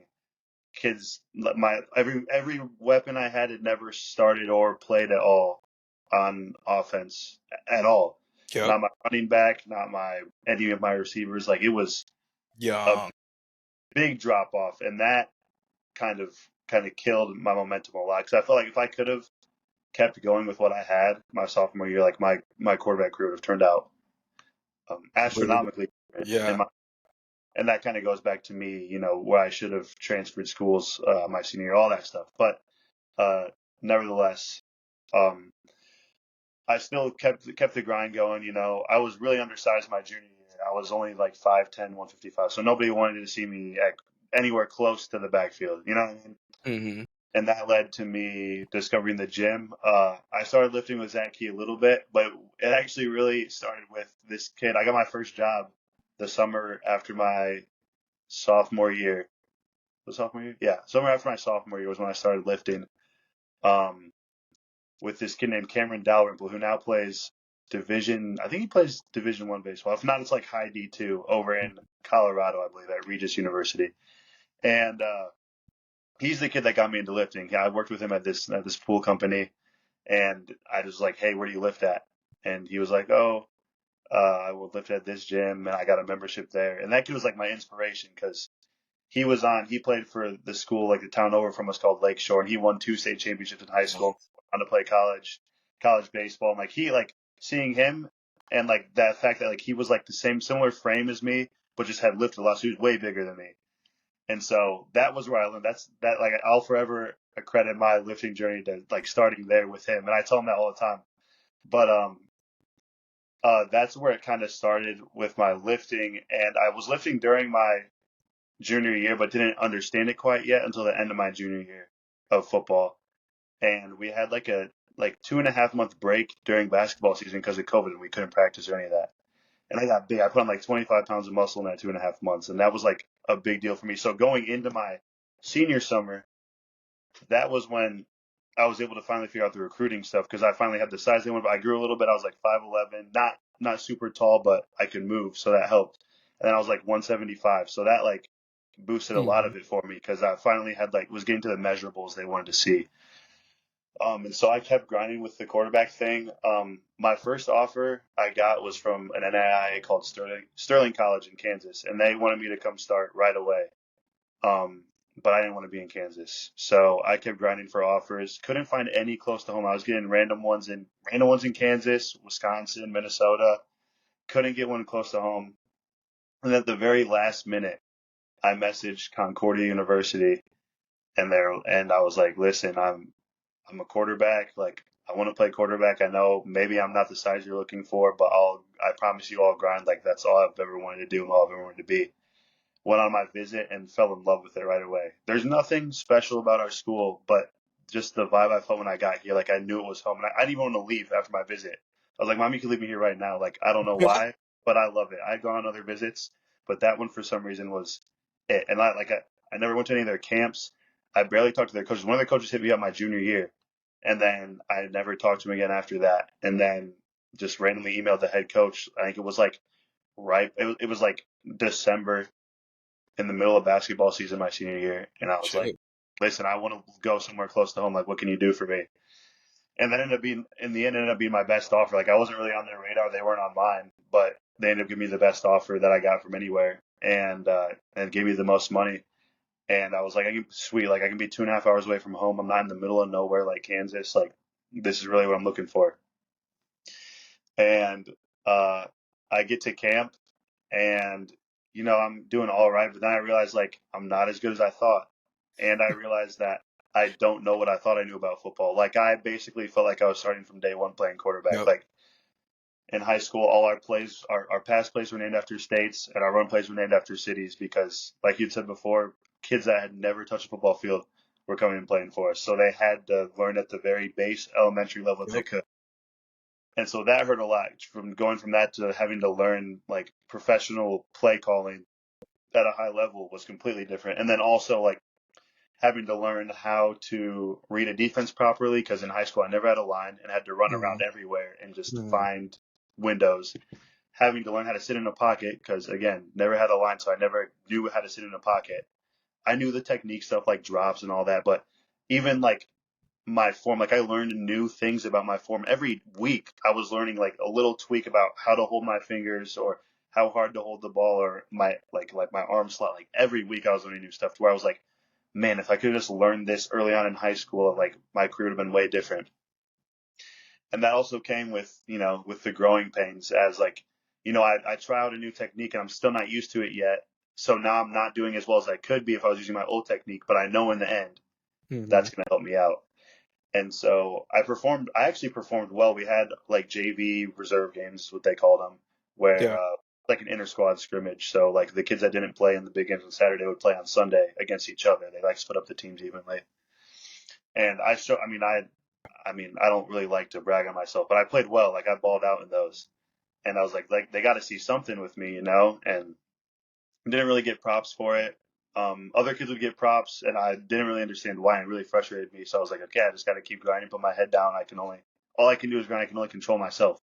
kids. My every weapon I had never started or played at all on offense at all. Yep. Not my running back, not any of my receivers. Like it was a Young. big drop off, and that kind of killed my momentum a lot. Because I felt like if I could have kept going with what I had my sophomore year, like my quarterback career would have turned out Completely. astronomically different Yeah. and that kind of goes back to me, where I should have transferred schools my senior year, all that stuff. But nevertheless, um, I still kept the grind going. I was really undersized my junior year. I was only like 5'10", 155, so nobody wanted to see me anywhere close to the backfield. You know what I mean? Hmm. And that led to me discovering the gym. I started lifting with Zach Key a little bit, but it actually really started with this kid. I got my first job the summer after my sophomore year. Was sophomore year? Yeah, summer after my sophomore year was when I started lifting. Um, with this kid named Cameron Dalrymple, who now plays I think he plays Division 1 baseball. If not, it's like high D2 over in Colorado, I believe, at Regis University. And he's the kid that got me into lifting. I worked with him at this pool company, and I was like, "Hey, where do you lift at?" And he was like, "Oh, I will lift at this gym, and I got a membership there." And that kid was like my inspiration because he played for the school, like the town over from us called Lakeshore, and he won 2 state championships in high school on to play college baseball. And like seeing him and like that fact that like he was like the similar frame as me, but just had lifted a lot, so he was way bigger than me. And so that was where I learned. Like I'll forever credit my lifting journey to like starting there with him. And I tell him that all the time. But that's where it kind of started with my lifting. And I was lifting during my junior year, but didn't understand it quite yet until the end of my junior year of football. And we had like a 2.5 month break during basketball season because of COVID, and we couldn't practice or any of that. And I got big. I put on like 25 pounds of muscle in that 2.5 months, and that was like a big deal for me. So going into my senior summer, that was when I was able to finally figure out the recruiting stuff because I finally had the size they wanted. But I grew a little bit. I was like 5'11", not super tall, but I could move, so that helped. And then I was like 175, so that like boosted a lot Mhm. of it for me because I finally had like was getting to the measurables they wanted to see. And so I kept grinding with the quarterback thing. My first offer I got was from an NAIA called Sterling College in Kansas, and they wanted me to come start right away. Um, but I didn't want to be in Kansas, so I kept grinding for offers. Couldn't find any close to home. I was getting random ones in Kansas, Wisconsin, Minnesota. Couldn't get one close to home. And at the very last minute, I messaged Concordia University, and I was like, "Listen, I'm a quarterback. Like, I want to play quarterback. I know maybe I'm not the size you're looking for, but I promise you I'll grind. Like, that's all I've ever wanted to do and all I've ever wanted to be." Went on my visit and fell in love with it right away. There's nothing special about our school, but just the vibe I felt when I got here. Like, I knew it was home, and I didn't even want to leave after my visit. I was like, "Mom, you can leave me here right now." Like, I don't know why, but I love it. I'd gone on other visits, but that one for some reason was it. And I never went to any of their camps. I barely talked to their coaches. One of the coaches hit me up my junior year, and then I never talked to him again after that. And then just randomly emailed the head coach. I think it was like it was like December in the middle of basketball season my senior year, and I was like, Shit. "Listen, I want to go somewhere close to home. Like, what can you do for me?" And that ended up being my best offer. Like, I wasn't really on their radar; they weren't on mine, but they ended up giving me the best offer that I got from anywhere, and gave me the most money. And I was like, sweet, like I can be 2.5 hours away from home. I'm not in the middle of nowhere like Kansas. Like, this is really what I'm looking for. And uh, I get to camp, and I'm doing all right, but then I realized like I'm not as good as I thought, and I realized that I don't know what I thought I knew about football. Like, I basically felt like I was starting from day one playing quarterback. Yep. Like, in high school, all our plays, our pass plays were named after states, and our run plays were named after cities because, like you said before, kids that had never touched a football field were coming and playing for us, so they had to learn at the very base elementary level that they Yep. could. And so that hurt a lot from going from that to having to learn like professional play calling at a high level was completely different. And then also like having to learn how to read a defense properly because in high school I never had a line and had to run Mhm. around everywhere and just Mhm. find windows. Having to learn how to sit in a pocket because again, never had a line, so I never knew how to sit in a pocket. I knew the technique stuff like drops and all that, but even like my form. Like, I learned new things about my form every week. I was learning like a little tweak about how to hold my fingers or how hard to hold the ball or my like my arm slot. Like, every week I was learning new stuff to where I was like, man, if I could have just learned this early on in high school, like my career would have been way different. And that also came with, with the growing pains as like, I try out a new technique and I'm still not used to it yet. So now I'm not doing as well as I could be if I was using my old technique, but I know in the end Mhm. that's going to help me out. And so I actually performed well. We had like JV reserve games, what they called them, where Yeah. like an inter squad scrimmage. So like the kids that didn't play in the big games on Saturday would play on Sunday against each other. They like split up the teams evenly. And I don't really like to brag on myself, but I played well. Like, I balled out in those. And I was like they got to see something with me, and didn't really get props for it. Other kids would get props, and I didn't really understand why, and it really frustrated me. So I was like, okay, I just got to keep grinding, put my head down. All I can do is grind. I can only control myself.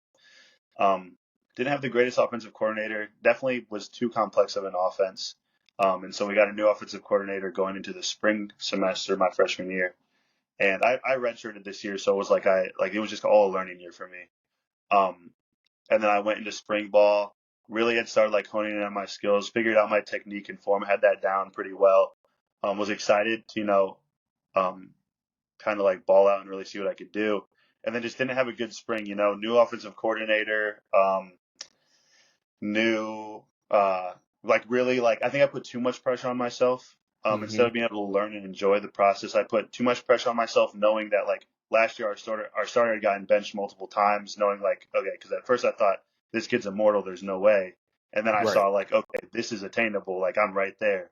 Um, didn't have the greatest offensive coordinator. Definitely was too complex of an offense. And so we got a new offensive coordinator going into the spring semester, my freshman year. And I redshirted this year, so it was it was just all a learning year for me. Um, and then I went into spring ball. Really had started like honing in on my skills, figured out my technique and form, had that down pretty well. Was excited to um, kind of like ball out and really see what I could do. And then just didn't have a good spring. New offensive coordinator, new like really like I think I put too much pressure on myself. Instead of being able to learn and enjoy the process, I put too much pressure on myself, knowing that like last year our starter had gotten benched multiple times, knowing like, okay, because at first I thought this kid's immortal, there's no way, and then I Right. saw like, okay, this is attainable, like I'm right there,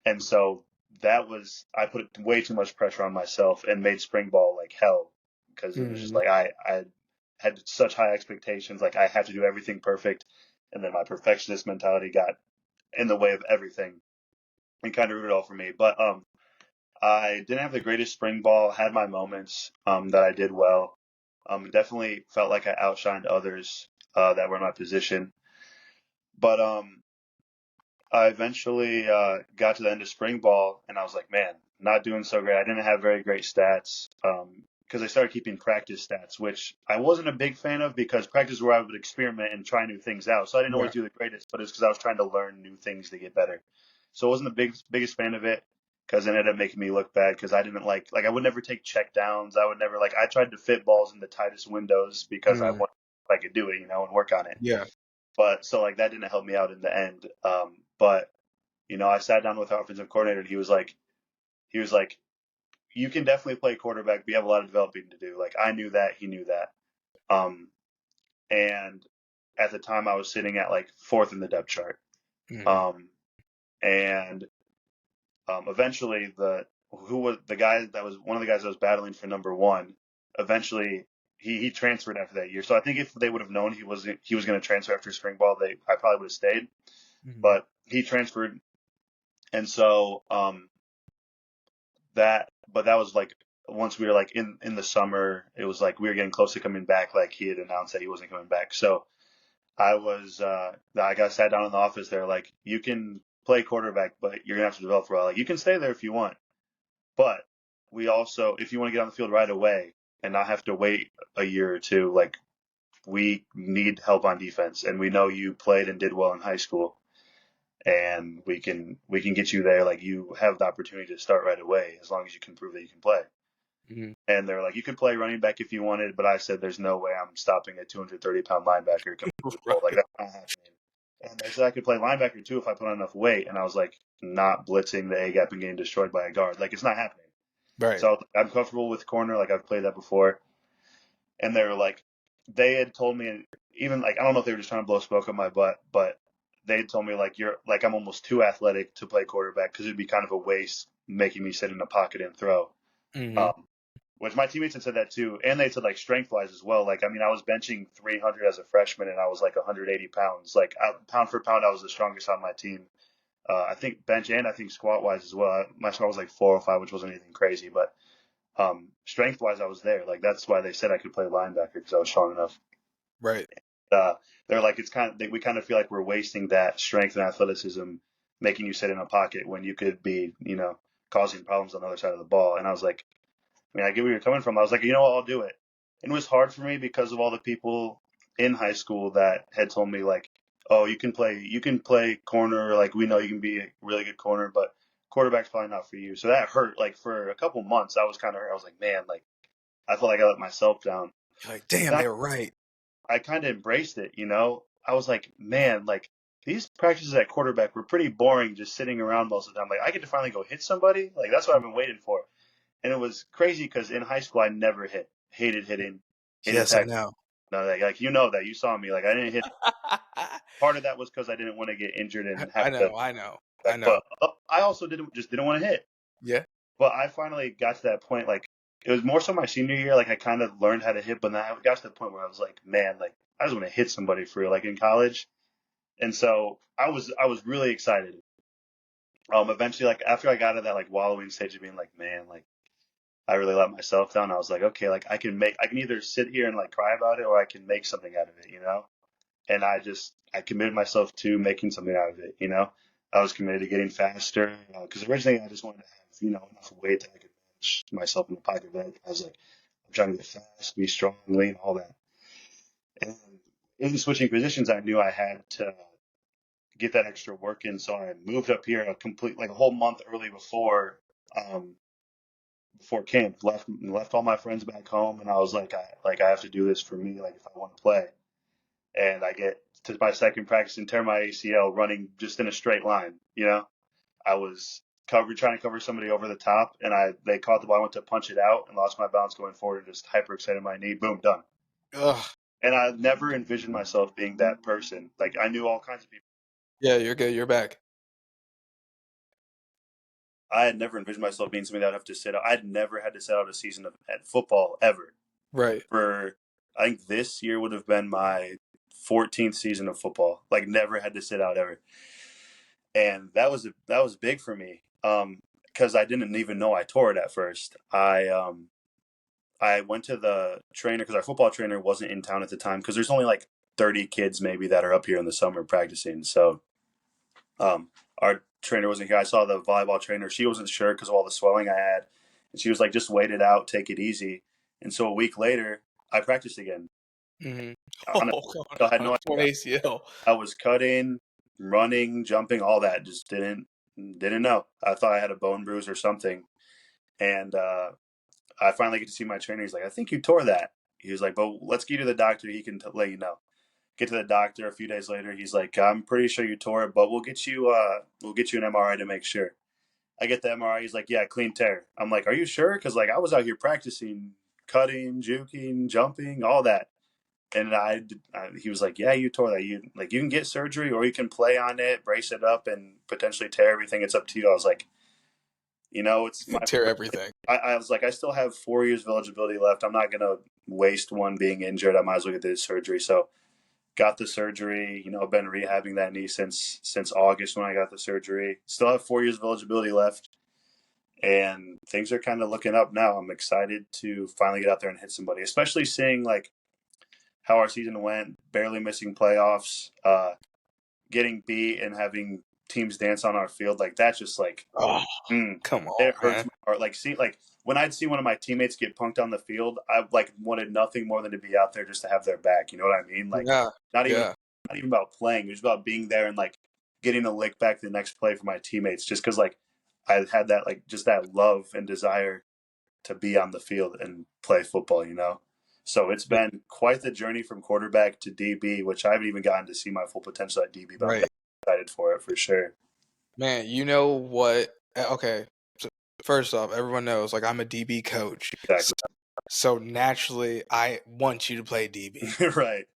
and so I put way too much pressure on myself and made spring ball like hell, because it was just Mhm. like I had such high expectations, like I had to do everything perfect, and then my perfectionist mentality got in the way of everything and kind of ruined it all for me. But I didn't have the greatest spring ball. Had my moments that I did well. Definitely felt like I outshined others that were in my position. But I eventually got to the end of spring ball, and I was like, man, not doing so great. I didn't have very great stats because I started keeping practice stats, which I wasn't a big fan of, because practice is where I would experiment and try new things out. So I didn't always Yeah. do the greatest, but it's because I was trying to learn new things to get better. So I wasn't the biggest fan of it, because it ended up making me look bad, because I didn't like I would never take check downs. I would never like I tried to fit balls in the tightest windows because I Mm. wanted if I could do it, and work on it. Yeah. But so like that didn't help me out in the end. But I sat down with our offensive coordinator, and he was like, you can definitely play quarterback, but you have a lot of developing to do. Like I knew that, he knew that. Um, and at the time I was sitting at like fourth in the depth chart. Mhm. Um, and eventually who was the guy that was one of the guys that was battling for number one, eventually he transferred after that year. So I think if they would have known he was going to transfer after spring ball, I probably would have stayed. Mhm. But he transferred, and so that was like once we were like in the summer, it was like we were getting close to coming back. Like he had announced that he wasn't coming back, so I got sat down in the office there. Like, you can play quarterback, but you're gonna have to develop for a while. Like, you can stay there if you want, but we also, if you want to get on the field right away and not have to wait a year or two, like we need help on defense, and we know you played and did well in high school, and we can get you there. Like, you have the opportunity to start right away as long as you can prove that you can play. Mhm. And they're like, you could play running back if you wanted, but I said, there's no way I'm stopping a 230-pound linebacker coming to the ball. Like, Right. that's not happening. And they said I could play linebacker too if I put on enough weight. And I was like, not blitzing the A gap and getting destroyed by a guard. Like, it's not happening. Right. So I'm comfortable with corner. Like, I've played that before. And they were like, they had told me, even like, I don't know if they were just trying to blow smoke up my butt, but they had told me like, you're like, I'm almost too athletic to play quarterback, because it'd be kind of a waste making me sit in a pocket and throw. Mhm. Um, which my teammates had said that too, and they said like strength wise as well. Like, I mean, I was benching 300 as a freshman, and I was like 180 pounds. Like, pound for pound, I was the strongest on my team. I think bench and I think squat wise as well. My squat was like 405, which wasn't anything crazy, but strength wise, I was there. Like, that's why they said I could play linebacker, because I was strong enough. Right. Uh, they're like, we kind of feel like we're wasting that strength and athleticism, making you sit in a pocket when you could be, causing problems on the other side of the ball. And I was like, I mean, I get where you're coming from. I was like, what, I'll do it. And it was hard for me because of all the people in high school that had told me like, oh, you can play corner. Like, we know you can be a really good corner, but quarterback's probably not for you. So that hurt. Like, for a couple months, I was kind of hurt. I was like, man, like I felt like I let myself down. You're like, damn, And they were right. I kind of embraced it. I was like, man, like these practices at quarterback were pretty boring, just sitting around most of the time. Like, I get to finally go hit somebody. Like, that's what I've been waiting for. And it was crazy because in high school I never hit. Hated hitting, hated Yes, I tackling. know. No, like that. You saw me. Like, I didn't hit. Part of that was because I didn't want to get injured and have I to. know. I know. I Like, know. but I also didn't want to hit. Yeah. But I finally got to that point. Like, it was more so my senior year. Like, I kind of learned how to hit, but then I got to the point where I was like, man, like I just want to hit somebody for real. Like, in college. And so I was really excited. Eventually, like after I got to that like wallowing stage of being like, man, like I really let myself down. I was like, okay, like I can either sit here and like cry about it, or I can make something out of it. And I committed myself to making something out of it. I was committed to getting faster, because originally I just wanted to have, enough weight that I could manage myself in the pocket. But I was like, I'm trying to get fast, be strong, lean, all that. And in switching positions, I knew I had to get that extra work in. So I moved up here like a whole month early um, before camp. Left all my friends back home, and I was like I have to do this for me, like if I want to play. And I get to my second practice and tear my ACL running just in a straight line. I was trying to cover somebody over the top, and they caught the ball. I went to punch it out and lost my balance going forward and just hyperextended my knee. Boom, done. Ugh. And I never envisioned myself being that person. Like I knew all kinds of people. Yeah, you're good. You're back. I had never envisioned myself being somebody that would have to sit out. I'd never had to sit out a season at football ever. Right. For I think this year would have been my 14th season of football. Like never had to sit out ever, and that was big for me. Because I didn't even know I tore it at first. I went to the trainer because our football trainer wasn't in town at the time because there's only like 30 kids maybe that are up here in the summer practicing. So our trainer wasn't here. I saw the volleyball trainer. She wasn't sure because of all the swelling I had. And she was like, just wait it out, take it easy. And so a week later, I practiced again. Mm-hmm. I had On no a torn idea. ACL. I was cutting, running, jumping, all that. Just didn't know. I thought I had a bone bruise or something. And I finally get to see my trainer. He's like, I think you tore that. He was like, but let's get you to the doctor. He can let you know. Get to the doctor a few days later. He's like, I'm pretty sure you tore it, but we'll get you an MRI to make sure. I get the MRI. He's like, yeah, clean tear. I'm like, are you sure? Because like I was out here practicing, cutting, juking, jumping, all that. And he was like, yeah, you tore that. You can get surgery or you can play on it, brace it up, and potentially tear everything. It's up to you. I was like, it's my Tear everything. I was like, I still have 4 years of eligibility left. I'm not gonna waste one being injured. I might as well get the surgery. So got the surgery. I've been rehabbing that knee since August when I got the surgery. Still have 4 years of eligibility left, and things are kind of looking up now. I'm excited to finally get out there and hit somebody, especially seeing like how our season went, barely missing playoffs, getting beat and having teams dance on our field. Like that's just like, Come on, it hurts man. my heart. Like when I'd see one of my teammates get punked on the field, I like wanted nothing more than to be out there just to have their back. You know what I mean? Like Yeah. not even Yeah. not even about playing. It was about being there and like getting a lick back the next play for my teammates. Just because like I had that like just that love and desire to be on the field and play football. So it's been quite the journey from quarterback to DB, which I haven't even gotten to see my full potential at DB, but I'm excited for it for sure. Man, you know what? Okay. So first off, everyone knows like I'm a DB coach. Exactly. So naturally, I want you to play DB. Right.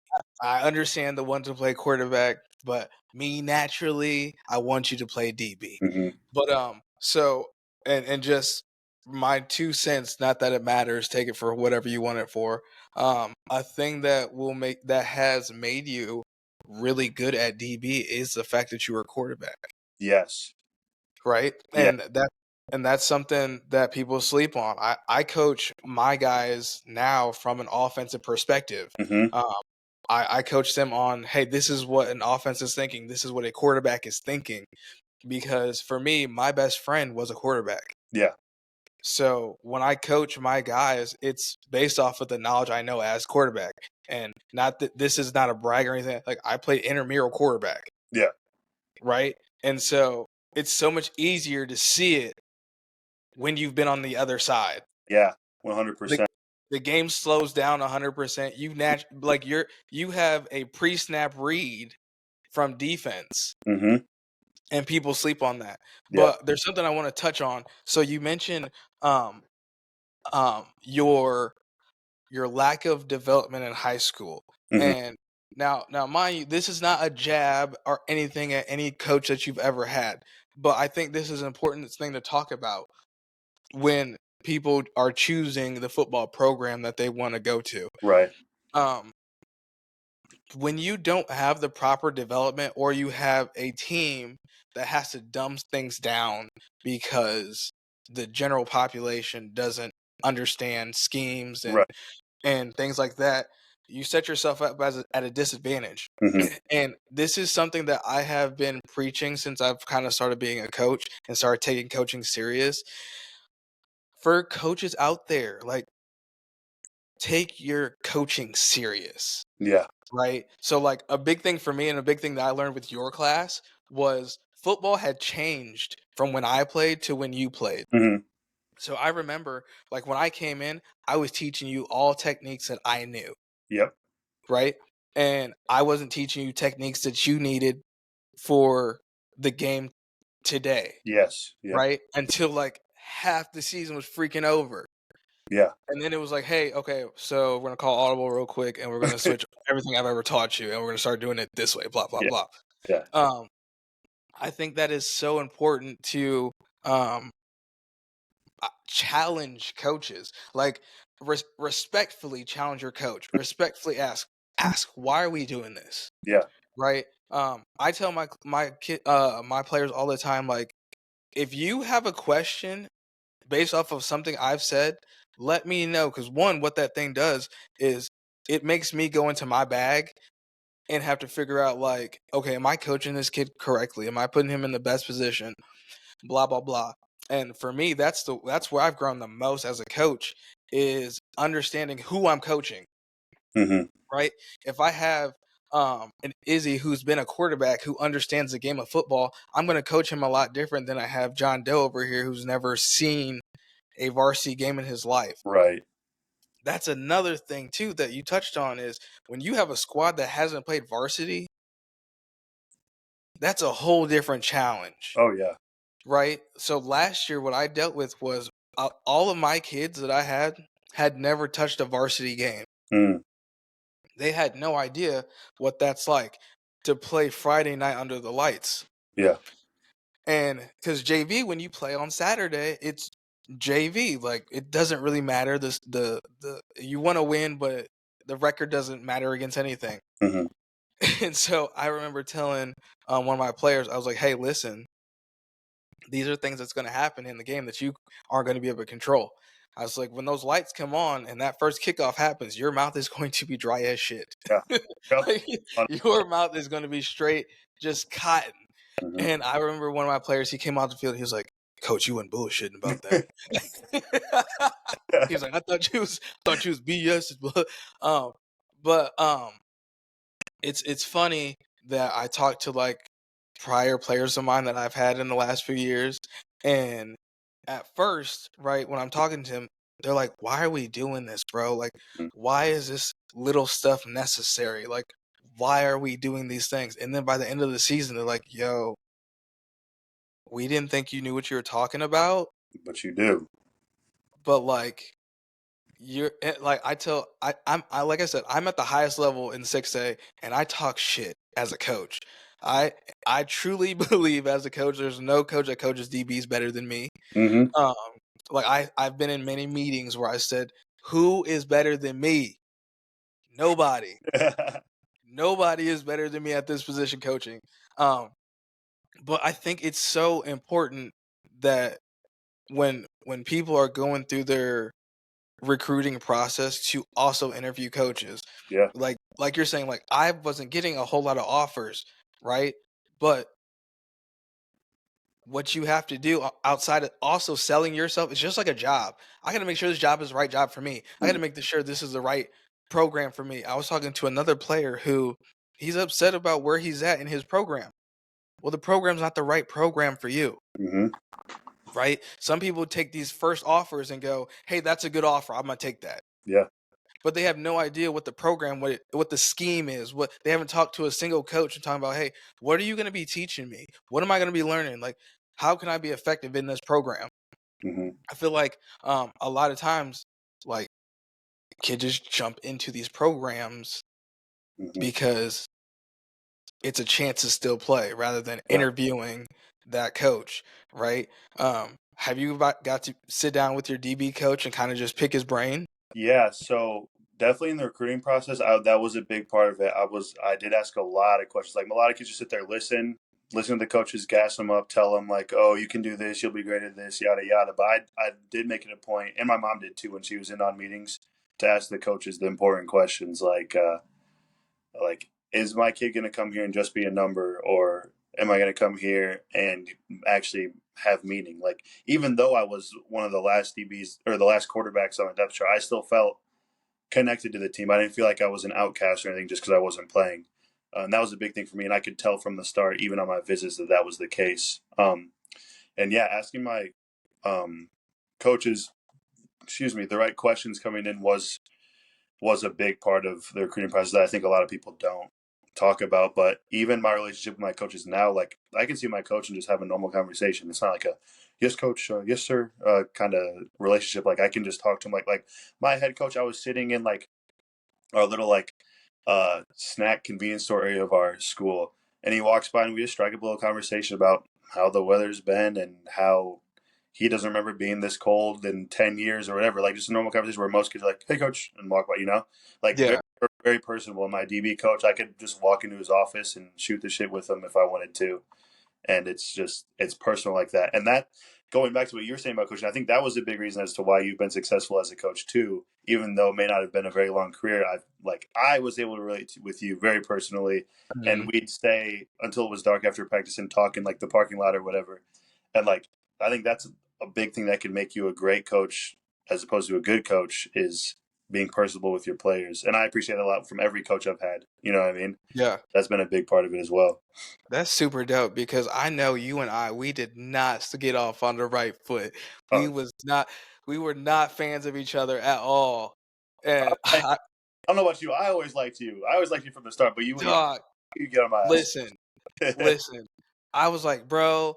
I understand the one to play quarterback, but me naturally, I want you to play DB. Mm-hmm. But so and just my 2 cents, not that it matters, take it for whatever you want it for. A thing that has made you really good at DB is the fact that you were a quarterback. Yes. Right? Yeah. And that's something that people sleep on. I coach my guys now from an offensive perspective. Mm-hmm. I coach them on, hey, this is what an offense is thinking. This is what a quarterback is thinking. Because for me, my best friend was a quarterback. Yeah. So when I coach my guys, it's based off of the knowledge I know as quarterback. And not that this is not a brag or anything. Like I played intramural quarterback. Yeah. Right? And so it's so much easier to see it when you've been on the other side. Yeah. 100%. The game slows down 100%. You have a pre-snap read from defense, Mm-hmm. and people sleep on that. Yeah. But there's something I want to touch on. So you mentioned your lack of development in high school, Mm-hmm. and now mind you, this is not a jab or anything at any coach that you've ever had, but I think this is an important thing to talk about when people are choosing the football program that they want to go to. Right. Um, when you don't have the proper development, or you have a team that has to dumb things down because the general population doesn't understand schemes Right. and things like that, you set yourself up at a disadvantage. Mm-hmm. And this is something that I have been preaching since I've kind of started being a coach and started taking coaching serious. For coaches out there, like, take your coaching serious. Yeah. Right? So, like, a big thing for me and a big thing that I learned with your class was football had changed from when I played to when you played. Mm-hmm. So I remember, like, when I came in, I was teaching you all techniques that I knew. Yep. Right? And I wasn't teaching you techniques that you needed for the game today, Yes. Yeah. right? Until like half the season was freaking over. Yeah. And then it was like, hey, okay, so we're gonna call audible real quick and we're gonna switch everything I've ever taught you and we're gonna start doing it this way, blah, blah, Yeah. blah. Yeah. Um, I think that is so important to um challenge coaches. Like respectfully challenge your coach. Respectfully ask why are we doing this? Yeah. Right? I tell my players all the time, like, if you have a question based off of something I've said, let me know. Because one, what that thing does is it makes me go into my bag and have to figure out, like, okay, am I coaching this kid correctly? Am I putting him in the best position? Blah blah blah. And for me, that's where I've grown the most as a coach, is understanding who I'm coaching. Hmm. Right? If I have an Izzy who's been a quarterback who understands the game of football, I'm going to coach him a lot different than I have John Doe over here who's never seen a varsity game in his life. Right. That's another thing too that you touched on, is when you have a squad that hasn't played varsity, that's a whole different challenge, Oh yeah. right? So last year what I dealt with was all of my kids that I had never touched a varsity game. Mm. They had no idea what that's like to play Friday night under the lights. Yeah. And because JV, when you play on Saturday, it's JV. Like, it doesn't really matter. The you want to win, but the record doesn't matter against anything. Hmm. And so I remember telling one of my players, I was like, "Hey, listen, these are things that's going to happen in the game that you aren't going to be able to control." I was like, when those lights come on and that first kickoff happens, your mouth is going to be dry as shit. Yeah. Yep. Like, your mouth is going to be straight, just cotton. Hmm. And I remember one of my players, he came out the field, he was like, "Coach, you wasn't bullshitting about that." He was like, thought you was BS, but um, but it's funny that I talked to like prior players of mine that I've had in the last few years, and at first, right, when I'm talking to them, they're like, "Why are we doing this, bro? Like, why is this little stuff necessary? Like, why are we doing these things?" And then by the end of the season, they're like, "Yo, we didn't think you knew what you were talking about, But you do. but like like I like I said, I'm at the highest level in 6A and I talk shit as a coach. I I truly believe as a coach there's no coach that coaches DBs better than me. Hmm. Um like I've been in many meetings where I said, "Who is better than me?" Nobody. Nobody is better than me at this position coaching. Um but I think it's so important that when people are going through their recruiting process to also interview coaches. Yeah. Like you're saying, like, I wasn't getting a whole lot of offers, right? But what you have to do outside of also selling yourself is just like a job. I got to make sure this job is the right job for me. I got to make sure this is the right program for me. I was talking to another player who he's upset about where he's at in his program. Well, the program's not the right program for you, Hmm. right? Some people take these first offers and go, "Hey, that's a good offer. I'm going to take that." Yeah. But they have no idea what the program, what the scheme is. What they haven't talked to a single coach and talking about, "Hey, what are you going to be teaching me? What am I going to be learning? Like, how can I be effective in this program?" Hmm. I feel like a lot of times, like, kids just jump into these programs Hmm. because it's a chance to still play rather than Yeah. interviewing that coach, right? Have you got to sit down with your DB coach and kind of just pick his brain? Yeah. So definitely in the recruiting process, that was a big part of it. I did ask a lot of questions. Like a lot of kids just sit there, listen to the coaches, gas them up, tell them like, "Oh, you can do this. You'll be great at this." Yada yada. But I did make it a point, and my mom did too when she was in on meetings, to ask the coaches the important questions like, is my kid going to come here and just be a number, or am I going to come here and actually have meaning? Like, even though I was one of the last DBs or the last quarterbacks on the depth chart, I still felt connected to the team. I didn't feel like I was an outcast or anything just because I wasn't playing. And that was a big thing for me. And I could tell from the start, even on my visits, that that was the case. And yeah, asking my um, coaches, the right questions coming in was a big part of the recruiting process that I think a lot of people don't. talk about. But even my relationship with my coaches now, like I can see my coach and just have a normal conversation. It's not like a yes, coach, yes, sir, kind of relationship. Like I can just talk to him like my head coach. I was sitting in like our little like snack convenience store area of our school, and he walks by and we just strike up a little conversation about how the weather's been and how he doesn't remember being this cold in 10 years or whatever. Like just a normal conversation where most kids are like, hey coach, and walk by, like very, Yeah. very personable. My DB coach, I could just walk into his office and shoot the shit with him if I wanted to. And it's personal like that. And that, going back to what you were saying about coaching, I think that was a big reason as to why you've been successful as a coach too. Even though it may not have been a very long career, I was able to relate with you very personally, and Mhm. we'd stay until it was dark after practice and talk in like the parking lot or whatever. And like I think that's a big thing that can make you a great coach as opposed to a good coach is being personable with your players. And I appreciate that a lot from every coach I've had. You know what I mean? Yeah. That's been a big part of it as well. That's super dope because I know you and I, we did not get off on the right foot. We Oh, was not we were not fans of each other at all. And I don't know about you. I always liked you. I always liked you from the start, but dog, you get on my ass. listen, listen. I was like, bro,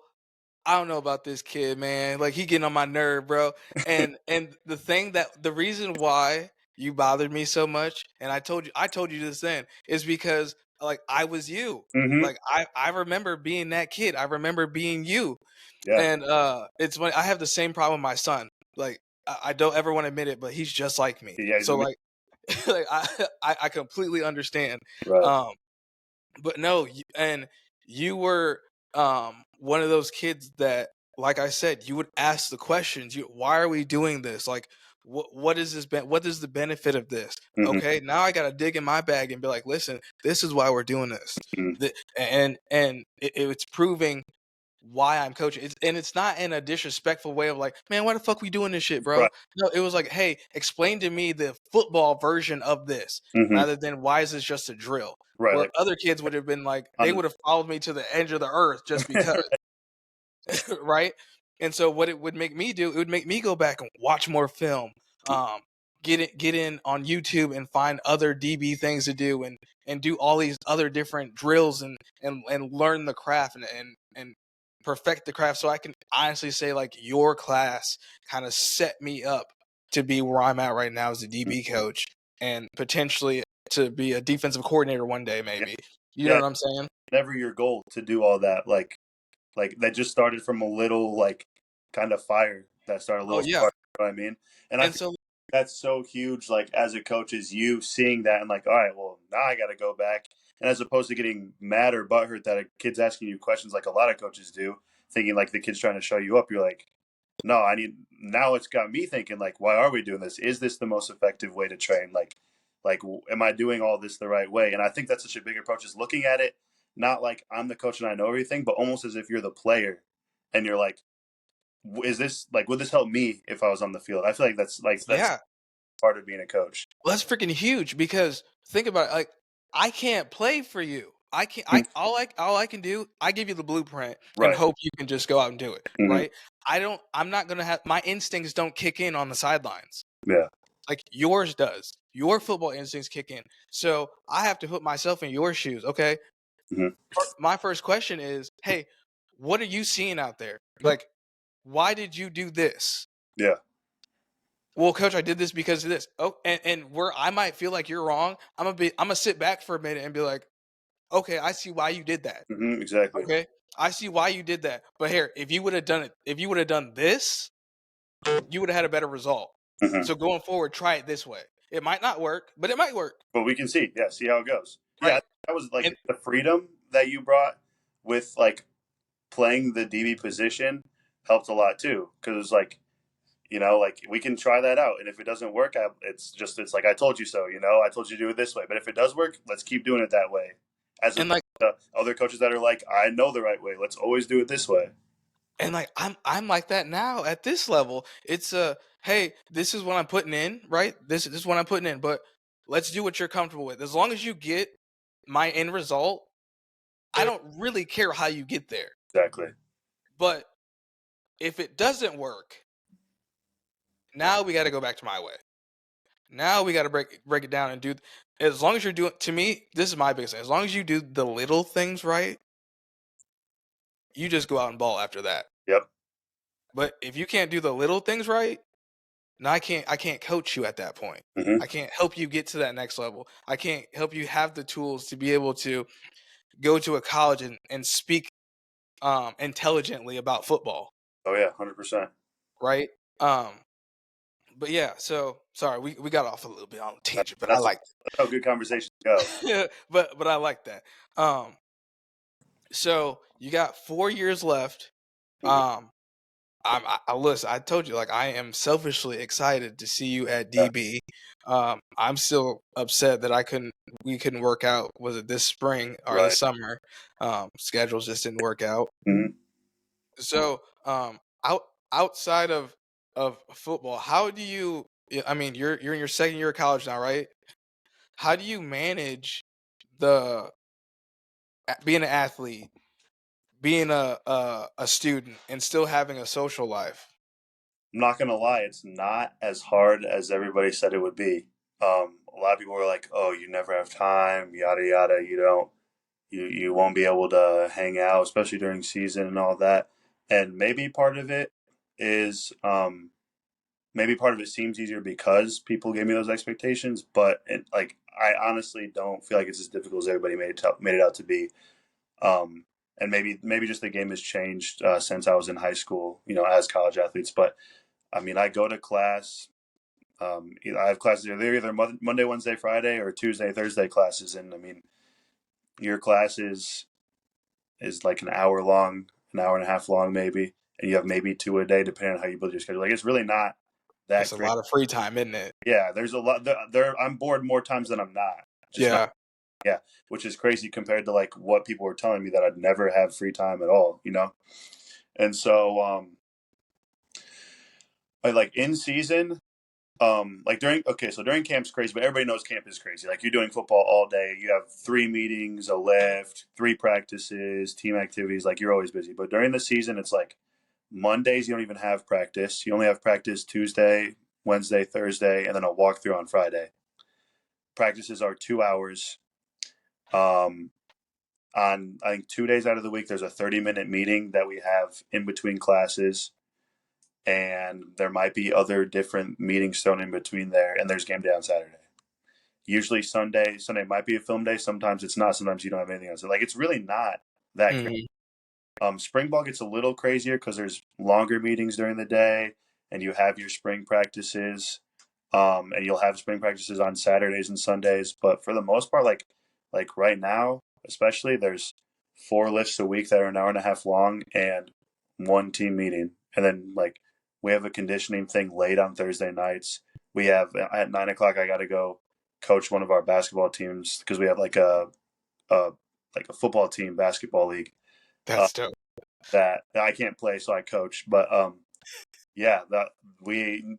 I don't know about this kid, man. Like he getting on my nerve, bro. And the reason why you bothered me so much, and I told you this then, is because like I was you. hmm Like I remember being that kid. I remember being you. Yeah, And it's when I have the same problem with my son. Like I don't ever want to admit it, but he's just like me. yeah, he's So a like like I completely understand. right. Um but no, and you were one of those kids that, like I said, you would ask the questions. Why are we doing this? Like, what is this? What is the benefit of this? hmm Okay, now I got to dig in my bag and be like, listen, this is why we're doing this. hmm It's proving why I'm coaching. And it's not in a disrespectful way of like, man, why the fuck we doing this shit, bro? Right. No, it was like, hey, explain to me the football version of this, hmm rather than why is this just a drill? Right. Where Like other kids would have been like, they on would have followed me to the edge of the earth just because, right? And so what it would make me do, it would make me go back and watch more film, um, get in on YouTube and find other DB things to do, and do all these other different drills, and learn the craft, and perfect the craft. So I can honestly say like your class kind of set me up to be where I'm at right now as a DB coach, and potentially to be a defensive coordinator one day, yeah, maybe. You know yeah. what I'm saying? Never your goal to do all that. Like that just started from a little like kind of fire that started a Oh little yeah. spark. You know what I mean? And I And think so that's so huge. Like as a coach, is you seeing that and like, all right, well now I got to go back. And as opposed to getting mad or butthurt that a kid's asking you questions like a lot of coaches do, thinking like the kid's trying to show you up, you're like, no, I need. Now it's got me thinking like, why are we doing this? Is this the most effective way to train? Like, am I doing all this the right way? And I think that's such a big approach is looking at it not like I'm the coach and I know everything, but almost as if you're the player and you're like, is this like would this help me if I was on the field? I feel like that's yeah, part of being a coach. well, that's freaking huge because think about it, like I can't play for you. I can't. Mhm. All I can do. I give you the blueprint and Right. hope you can just go out and do it. hmm Right. I don't. I'm not gonna have my instincts don't kick in on the sidelines Yeah. like yours does. Your football instincts kick in. So I have to put myself in your shoes. Okay. hmm My first question is, hey, what are you seeing out there? Like, why did you do this? Yeah. Well, coach, I did this because of this. Oh, and where I might feel like you're wrong, I'm gonna sit back for a minute and be like, okay, I see why you did that. Exactly. Okay, I see why you did that. But here, if you would have done it, if you would have done this, you would have had a better result. hmm So going forward, try it this way. It might not work, but it might work. But we can see, yeah, see how it goes. Yeah, Right. that was like And the freedom that you brought with like playing the DB position helped a lot too because it's like like we can try that out, and if it doesn't work, it's like I told you so. I told you to do it this way, but if it does work, let's keep doing it that way. As and opposed like to other coaches that are like, I know the right way. Let's always do it this way. I'm like that now at this level. It's hey, this is what I'm putting in, right? This is what I'm putting in, but let's do what you're comfortable with. As long as you get my end result, I don't really care how you get there. Exactly. But if it doesn't work, now we got to go back to my way. Now we got to break it down and do. As long as you're doing, to me, this is my biggest thing. As long as you do the little things right, you just go out and ball after that. Yep. But if you can't do the little things right, now I can't coach you at that point. Hmm. I can't help you get to that next level. I can't help you have the tools to be able to go to a college and speak intelligently about football, Oh yeah, 100%. right? Um, but yeah, so sorry, we got off a little bit on a tangent, but I That's like how good conversations go. yeah, but I like that. Um, so you got 4 years left. Hmm. Um, I listen. I told you, like, I am selfishly excited to see you at Yeah. DB. I'm still upset that we couldn't work out. Was it this spring or this Right. summer? Schedules just didn't work out. Hmm. So, out outside of football, how do you? I mean, you're in your second year of college now, right? How do you manage the being an athlete, being a student, and still having a social life? I'm not gonna lie, it's not as hard as everybody said it would be. A lot of people were like, "Oh, you never have time, yada yada. You don't, you won't be able to hang out, especially during season and all that." And maybe part of it is, maybe part of it seems easier because people gave me those expectations. But like, I honestly don't feel like it's as difficult as everybody made it out to be. Um, and maybe just the game has changed since I was in high school, as college athletes. But I mean, I go to class. I have classes. They're either Monday, Wednesday, Friday, or Tuesday, Thursday classes. And I mean, your class is like an hour and a half long, maybe, and you have maybe two a day, depending on how you build your schedule. Like, it's really not It's that a great. lot of free time, isn't it? Yeah, there's a lot. There, I'm bored more times than I'm not. Just not. Yeah, Yeah, which is crazy compared to like what people were telling me that I'd never have free time at all. And so, like in season, like during camp's crazy, but everybody knows camp is crazy. Like, you're doing football all day, you have 3 meetings, a lift, 3 practices, team activities, like you're always busy. But during the season, it's like Mondays you don't even have practice. You only have practice Tuesday, Wednesday, Thursday, and then a walkthrough on Friday. Practices are 2 hours. um on, I think, 2 days out of the week there's a 30-minute meeting that we have in between classes, and there might be other different meetings thrown in between there, and there's game day on Saturday. Usually Sunday might be a film day. Sometimes it's not. Sometimes you don't have anything else. Like, it's really not that crazy. mhm, Spring ball gets a little crazier because there's longer meetings during the day, and you have your spring practices, and you'll have spring practices on Saturdays and Sundays. But for the most part, like right now, especially, there's 4 lifts a week that are an hour and a half long, and one team meeting, and then like we have a conditioning thing late on Thursday nights. We have at 9 o'clock. I got to go coach one of our basketball teams because we have a like a football team basketball league uh, that's dope. that I can't play, so I coach. But yeah, that we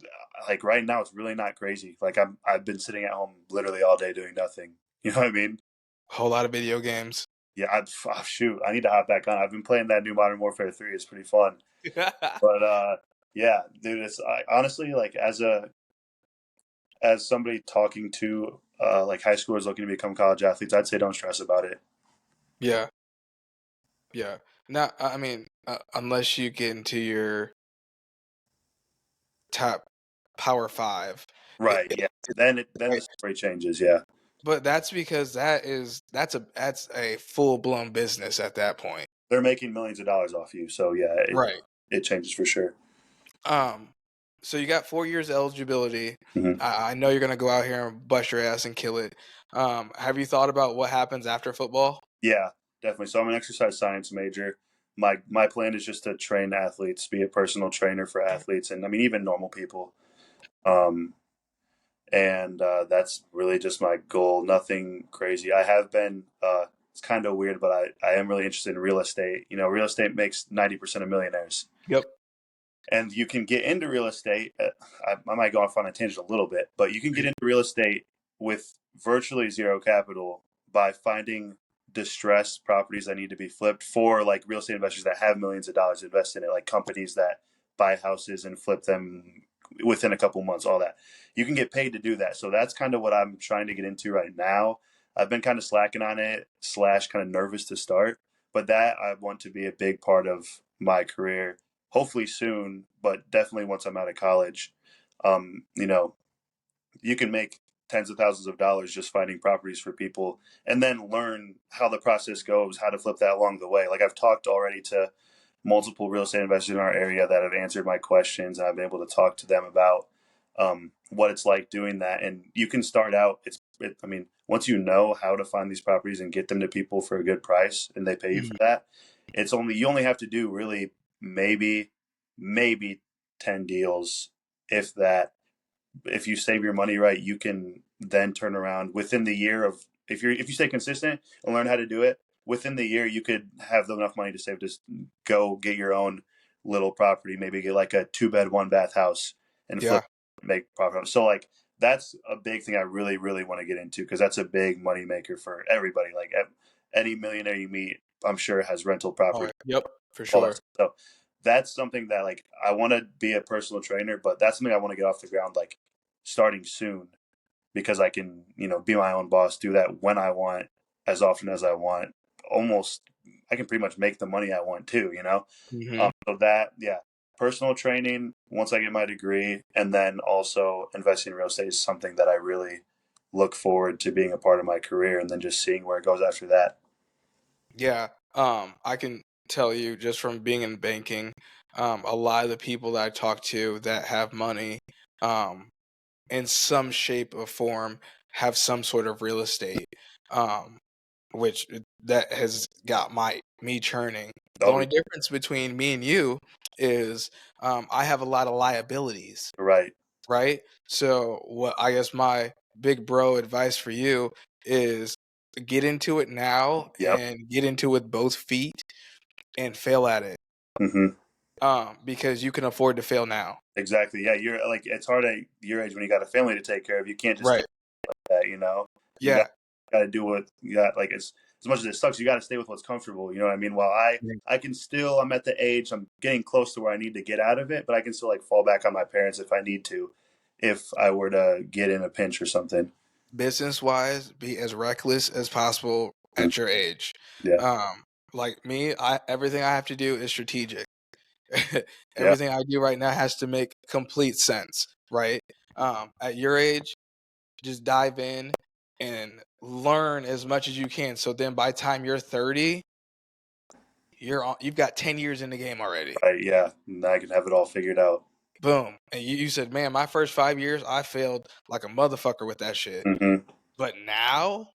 like right now it's really not crazy. Like, I've been sitting at home literally all day doing nothing. You know what I mean? Whole lot of video games. Yeah, shoot, I need to hop back on. I've been playing that new Modern Warfare 3. It's pretty fun. But yeah, dude, honestly, like, as somebody talking to like high schoolers looking to become college athletes, I'd say don't stress about it. Yeah, yeah. Not, I mean, unless you get into your top Power Five, Right? Yeah. Then right? the story changes. Yeah, But that's because that's a full blown business at that point, they're making millions of dollars off you. So yeah, right? it changes for sure. Um, so you got 4 years eligibility. Hmm. I know you're gonna go out here and bust your ass and kill it. Have you thought about what happens after football? Yeah, definitely. So I'm an exercise science major. My plan is just to train athletes, be a personal trainer for athletes, and I mean even normal people. Um, and that's really just my goal. Nothing crazy. I have been. It's kind of weird, but I am really interested in real estate. Real estate makes 90% of millionaires, Yep. and you can get into real estate. I might go off on a tangent a little bit, but you can get into real estate with virtually zero capital by finding distressed properties that need to be flipped for like real estate investors that have millions of dollars to invest in it, like companies that buy houses and flip them within a couple months, all that. You can get paid to do that. So that's kind of what I'm trying to get into right now. I've been kind of slacking on it, slash kind of nervous to start, but that I want to be a big part of my career, hopefully soon, but definitely once I'm out of college. You know, you can make tens of thousands of dollars just finding properties for people and then learn how the process goes, how to flip that along the way. Like I've talked already to multiple real estate investors in our area that have answered my questions, and I've been able to talk to them about what it's like doing that. And you can start out. I mean, once you know how to find these properties and get them to people for a good price, and they pay you for Mhm. that, you only have to do really maybe 10 deals, if that. If you save your money right, you can then turn around within the year of, if you stay consistent and learn how to do it within the year, you could have enough money to save to go get your own little property, maybe get like a 2 bed 1 bath house and flip, Yeah. make profit. So like that's a big thing I really really want to get into, because that's a big money maker for everybody. Like any millionaire you meet, I'm sure has rental Oh, property, yep, for all that sure. stuff. So that's something that like I want to be a personal trainer, but that's something I want to get off the ground like starting soon, because I can, be my own boss, do that when I want, as often as I want. Almost, I can pretty much make the money I want too. Hmm. So that, yeah, personal training once I get my degree, and then also investing in real estate is something that I really look forward to being a part of my career, and then just seeing where it goes after that. Yeah. I can tell you just from being in banking, a lot of the people that I talk to that have money, um, in some shape or form have some sort of real estate, um, that has got me churning. The Oh, only difference between me and you is I have a lot of liabilities, right. right? So what I guess my big bro advice for you is get into it now Yep. and get into it with both feet and fail at it. Hmm. Because you can afford to fail now. Exactly. Yeah, you're like, it's hard at your age when you got a family to take care of. You can't just stay Right. like that. You got Yeah. to do what you got. Like, as much as it sucks, you got to stay with what's comfortable. You know what I mean? While Yeah. I can still, I'm at the age, I'm getting close to where I need to get out of it, but I can still like fall back on my parents if I need to, if I were to get in a pinch or something. Business wise, be as reckless as possible Mm. at your age. Yeah. Um, like me, I everything I have to do is strategic. Yeah. Everything I do right now has to make complete sense, right? At your age, just dive in and learn as much as you can. So then by the time you're 30, you've got 10 years in the game already. Right. Yeah. And I can have it all figured out. Boom. And you said, man, my first 5 years, I failed like a motherfucker with that shit. Hmm. But now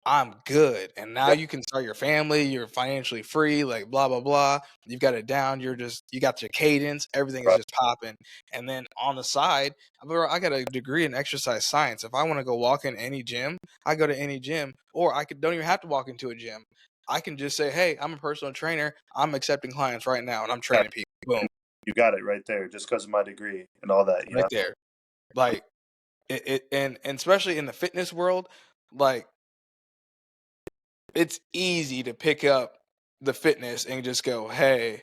I'm good. And now Yeah. you can start your family, you're financially free, like blah, blah, blah. You've got it down. You got your cadence. Everything is Right. just popping. And then on the side, I got a degree in exercise science. If I want to go walk in any gym, I go to any gym, or don't even have to walk into a gym. I can just say, hey, I'm a personal trainer. I'm accepting clients right now and I'm Yeah. training people. Boom, And you got it right there, just because of my degree and all that. right there. Like and especially in the fitness world, like it's easy to pick up the fitness and just go, "Hey,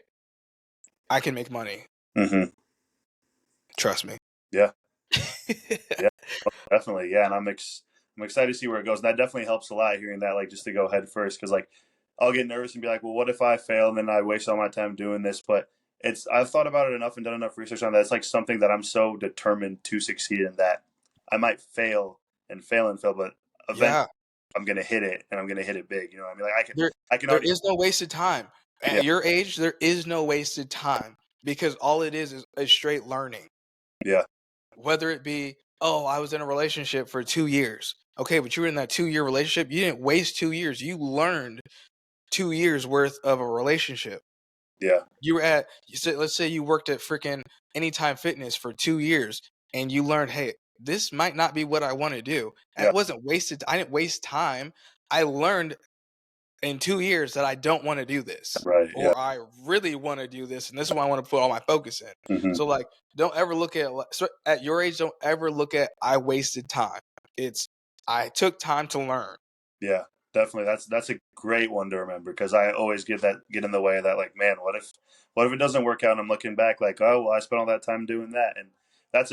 I can make money. Hmm. Trust me." Yeah. Yeah. Definitely, yeah, and I'm excited to see where it goes. And that definitely helps a lot, hearing that, like, just to go head first, because like I'll get nervous and be like, well, what if I fail and then I waste all my time doing this? But I've thought about it enough and done enough research on that. It's like something that I'm so determined to succeed in, that I might fail and fail and fail, but eventually Yeah. I'm gonna hit it, and I'm gonna hit it big. You know what I mean? Like There I can there already. is no wasted time. Yeah. At your age, there is no wasted time because all it is a straight learning. Yeah. Whether it be, "Oh, I was in a relationship for 2 years." Okay, but you were in that 2-year relationship. You didn't waste 2 years. You learned 2 years worth of a relationship. Yeah. You were at you said let's say you worked at freaking Anytime Fitness for 2 years and you learned, "Hey, this might not be what I wanna do." Yeah. That wasn't wasted I didn't waste time. I learned in 2 years that I don't wanna do this, Right. Yeah. or I really wanna do this, and this is what I wanna put all my focus in. Hmm. So, like, don't ever look at at your age, don't ever look at, "I wasted time." It's, "I took time to learn." Yeah, definitely. That's a great one to remember, because I always get in the way of that. Like, man, what if it doesn't work out? And I'm looking back like, oh well, I spent all that time doing that, and that's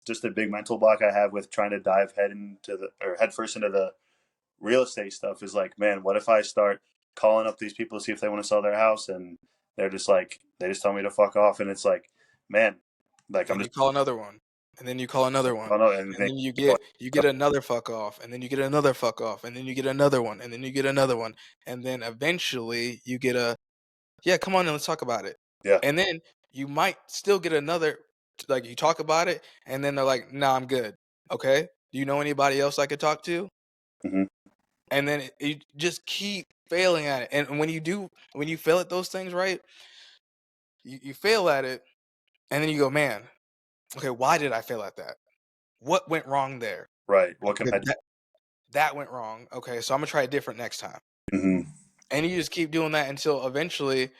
just a big mental block I have with trying to dive head first into the real estate stuff. Is like, man, what if I start calling up these people to see if they want to sell their house, and they're just like, they just tell me to fuck off, and it's like, man, like I'm And you just, call another one, and then you call another I one, don't know, and and then you get another fuck off, and then you get another fuck off, and then you get another one, and then you get another one, and then eventually you get a yeah, come on and let's talk about it. yeah, And then you might still get another like you talk about it, and then they're like, "Nah, I'm good." Okay. Do you know anybody else I could talk to? hmm And then you just keep failing at it. And when you fail at those things, right? You fail at it, and then you go, "Man, okay, why did I fail at that? What went wrong there? right. What can Okay, I do? that went wrong. Okay, so I'm gonna try it different next time." hmm And you just keep doing that until eventually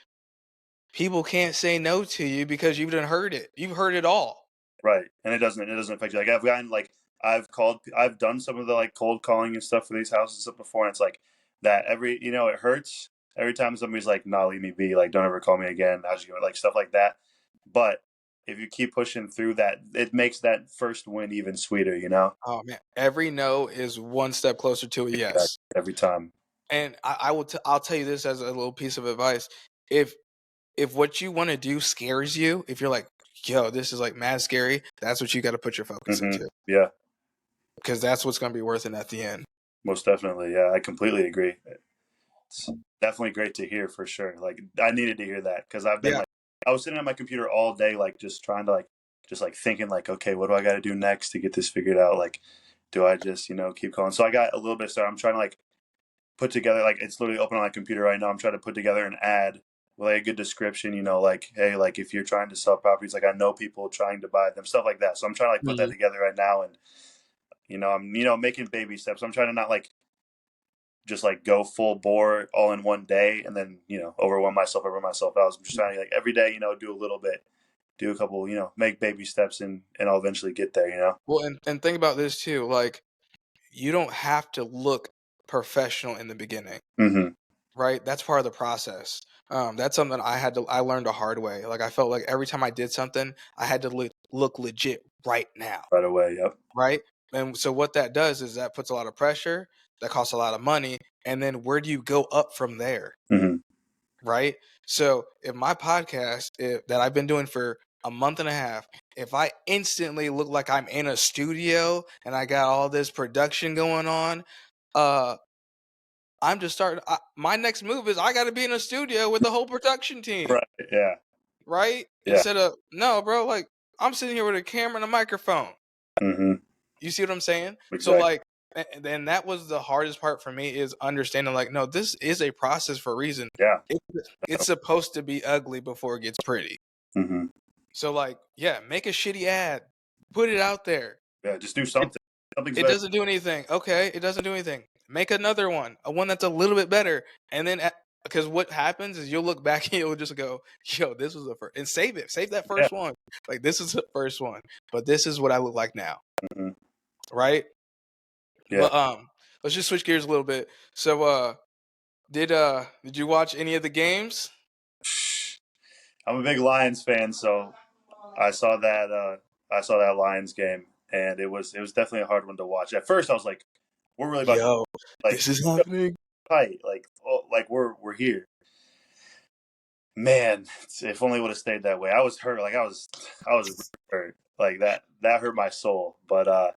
people can't say no to you because you've done heard it. You've heard it all. Right, and it doesn't affect you. Like I've done some of the like cold calling and stuff for these houses and stuff before, and it's like that it hurts every time somebody's like, "Nah, leave me be," like, "Don't ever call me again." How's you going? Like stuff like that. But if you keep pushing through that, it makes that first win even sweeter. Oh man, every no is one step closer to a Exactly. yes. Every time. And I'll tell you this as a little piece of advice. If if what you want to do scares you, if you're like, yo, this is like mad scary, that's what you got to put your focus into Yeah, because that's what's going to be worth it at the end. most definitely. Yeah, I completely agree. It's definitely great to hear for sure. Like I needed to hear that because I've been Yeah. like I was sitting at my computer all day, like just trying to just like thinking like, okay, what do I got to do next to get this figured out? Like, do I just keep calling? So I got a little bit started. I'm trying to like put together like it's literally open on my computer right now. I'm trying to put together an ad with like a good description. Like hey, like if you're trying to sell properties, like I know people trying to buy them, stuff like that. So I'm trying to like put that Mhm. together right now, and I'm making baby steps. I'm trying to not like just like go full bore all in one day and then overwhelm myself over myself. I was just trying to like every day do a little bit, do a couple, make baby steps, and I'll eventually get there. Well, and think about this too. Like, you don't have to look professional in the beginning, Mm-hmm. right? That's part of the process. That's something I learned the hard way. Like, I felt like every time I did something, I had to look legit right now, Right away. Yep. right? And so what that does is that puts a lot of pressure, that costs a lot of money, and then where do you go up from there, Mm-hmm. right? So if my podcast that I've been doing for a month and a half, if I instantly look like I'm in a studio and I got all this production going on, uh, I'm just starting. My next move is I got to be in a studio with the whole production team, Right. Yeah. right? Yeah. Instead of no, bro, like I'm sitting here with a camera and a microphone. Mm-hmm. You see what I'm saying? So Exactly. like, then that was the hardest part for me is understanding like, no, this is a process for a reason. Yeah. It's supposed to be ugly before it gets pretty. Mm-hmm. So like, yeah, make a shitty ad, put it out there. Yeah. Just do It something. Something's it better. doesn't do anything. Okay, it doesn't do anything. Make another one, a one that's a little bit better, and then because what happens is you'll look back and you'll just go, "Yo, this was the first," and save it, save that Yeah. first one. Like this is the first one, but this is what I look like now, Mm-hmm. right? Yeah. But let's just switch gears a little bit. So did you watch any of the games? I'm a big Lions fan, so I saw that. I saw that Lions game, and it was definitely a hard one to watch. At first, I was like, "We're really about to Yo, like this is happening. fight, like like we're here." Man, if only would have stayed that way. I was hurt. Like I was really hurt. Like that hurt my soul. But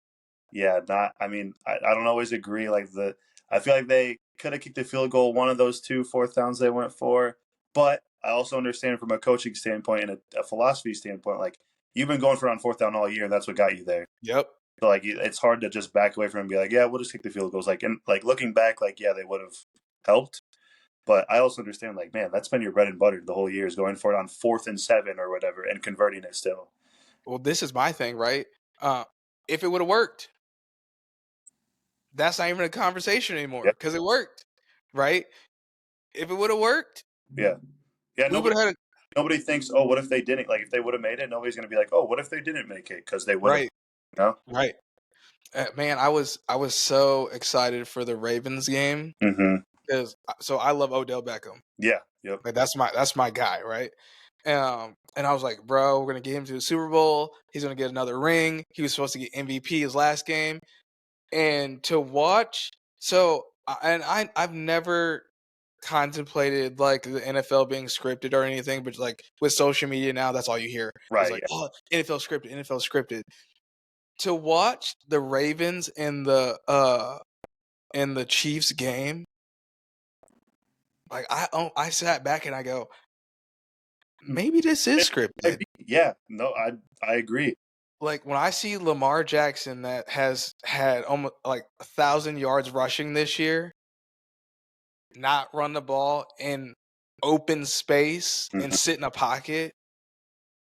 yeah, not. I mean, I don't always agree. I feel like they could have kicked the field goal one of those two fourth downs they went for. But I also understand from a coaching standpoint and a philosophy standpoint, like you've been going for it on fourth down all year, and that's what got you there. Yep. So like it's hard to just back away from it and be like, yeah, we'll just kick the field goals. Like and like looking back, like yeah, they would have helped. But I also understand, like, man, that's been your bread and butter the whole year is going for it on 4th and 7 or whatever and converting it still. Well, this is my thing, right? Uh, if it would have worked, that's not even a conversation anymore Yeah, because it worked, right? If it would have worked, yeah, yeah. we would have had a Nobody thinks, oh, what if they didn't? Like, if they would have made it, nobody's gonna be like, oh, what if they didn't make it? Because they would have, right, you know. right. Man, I was so excited for the Ravens game Mm-hmm. because so I love Odell Beckham. Yeah. Yep. Like that's my guy, right? And I was like, bro, we're gonna get him to the Super Bowl. He's gonna get another ring. He was supposed to get MVP his last game. And to watch, I've never contemplated like the NFL being scripted or anything, but like with social media now, that's all you hear. It's Right. like, Yeah. oh, NFL scripted, NFL scripted. To watch the Ravens in the Chiefs game, like I sat back and I go, maybe this is scripted. Yeah. No, I agree. Like when I see Lamar Jackson that has had almost like 1,000 yards rushing this year, not run the ball in open space and sit in a pocket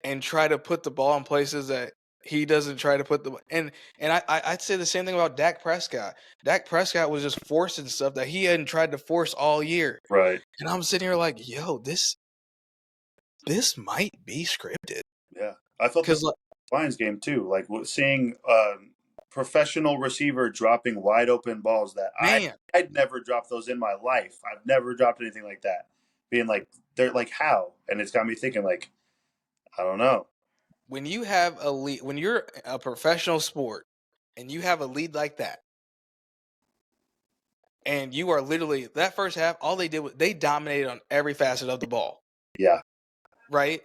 and try to put the ball in places that he doesn't try to put the I'd say the same thing about Dak Prescott. Dak Prescott was just forcing stuff that he hadn't tried to force all year. Right. And I'm sitting here like, yo, this might be scripted. Yeah. I felt Because the Lions game too. Like seeing professional receiver dropping wide open balls that I'd never dropped those in my life. I've never dropped anything like that. Being like, they're like, how? And it's got me thinking like, I don't know. When you have a lead, when you're a professional sport and you have a lead like that, and you are literally that first half, all they did was they dominated on every facet of the ball. Yeah. Right?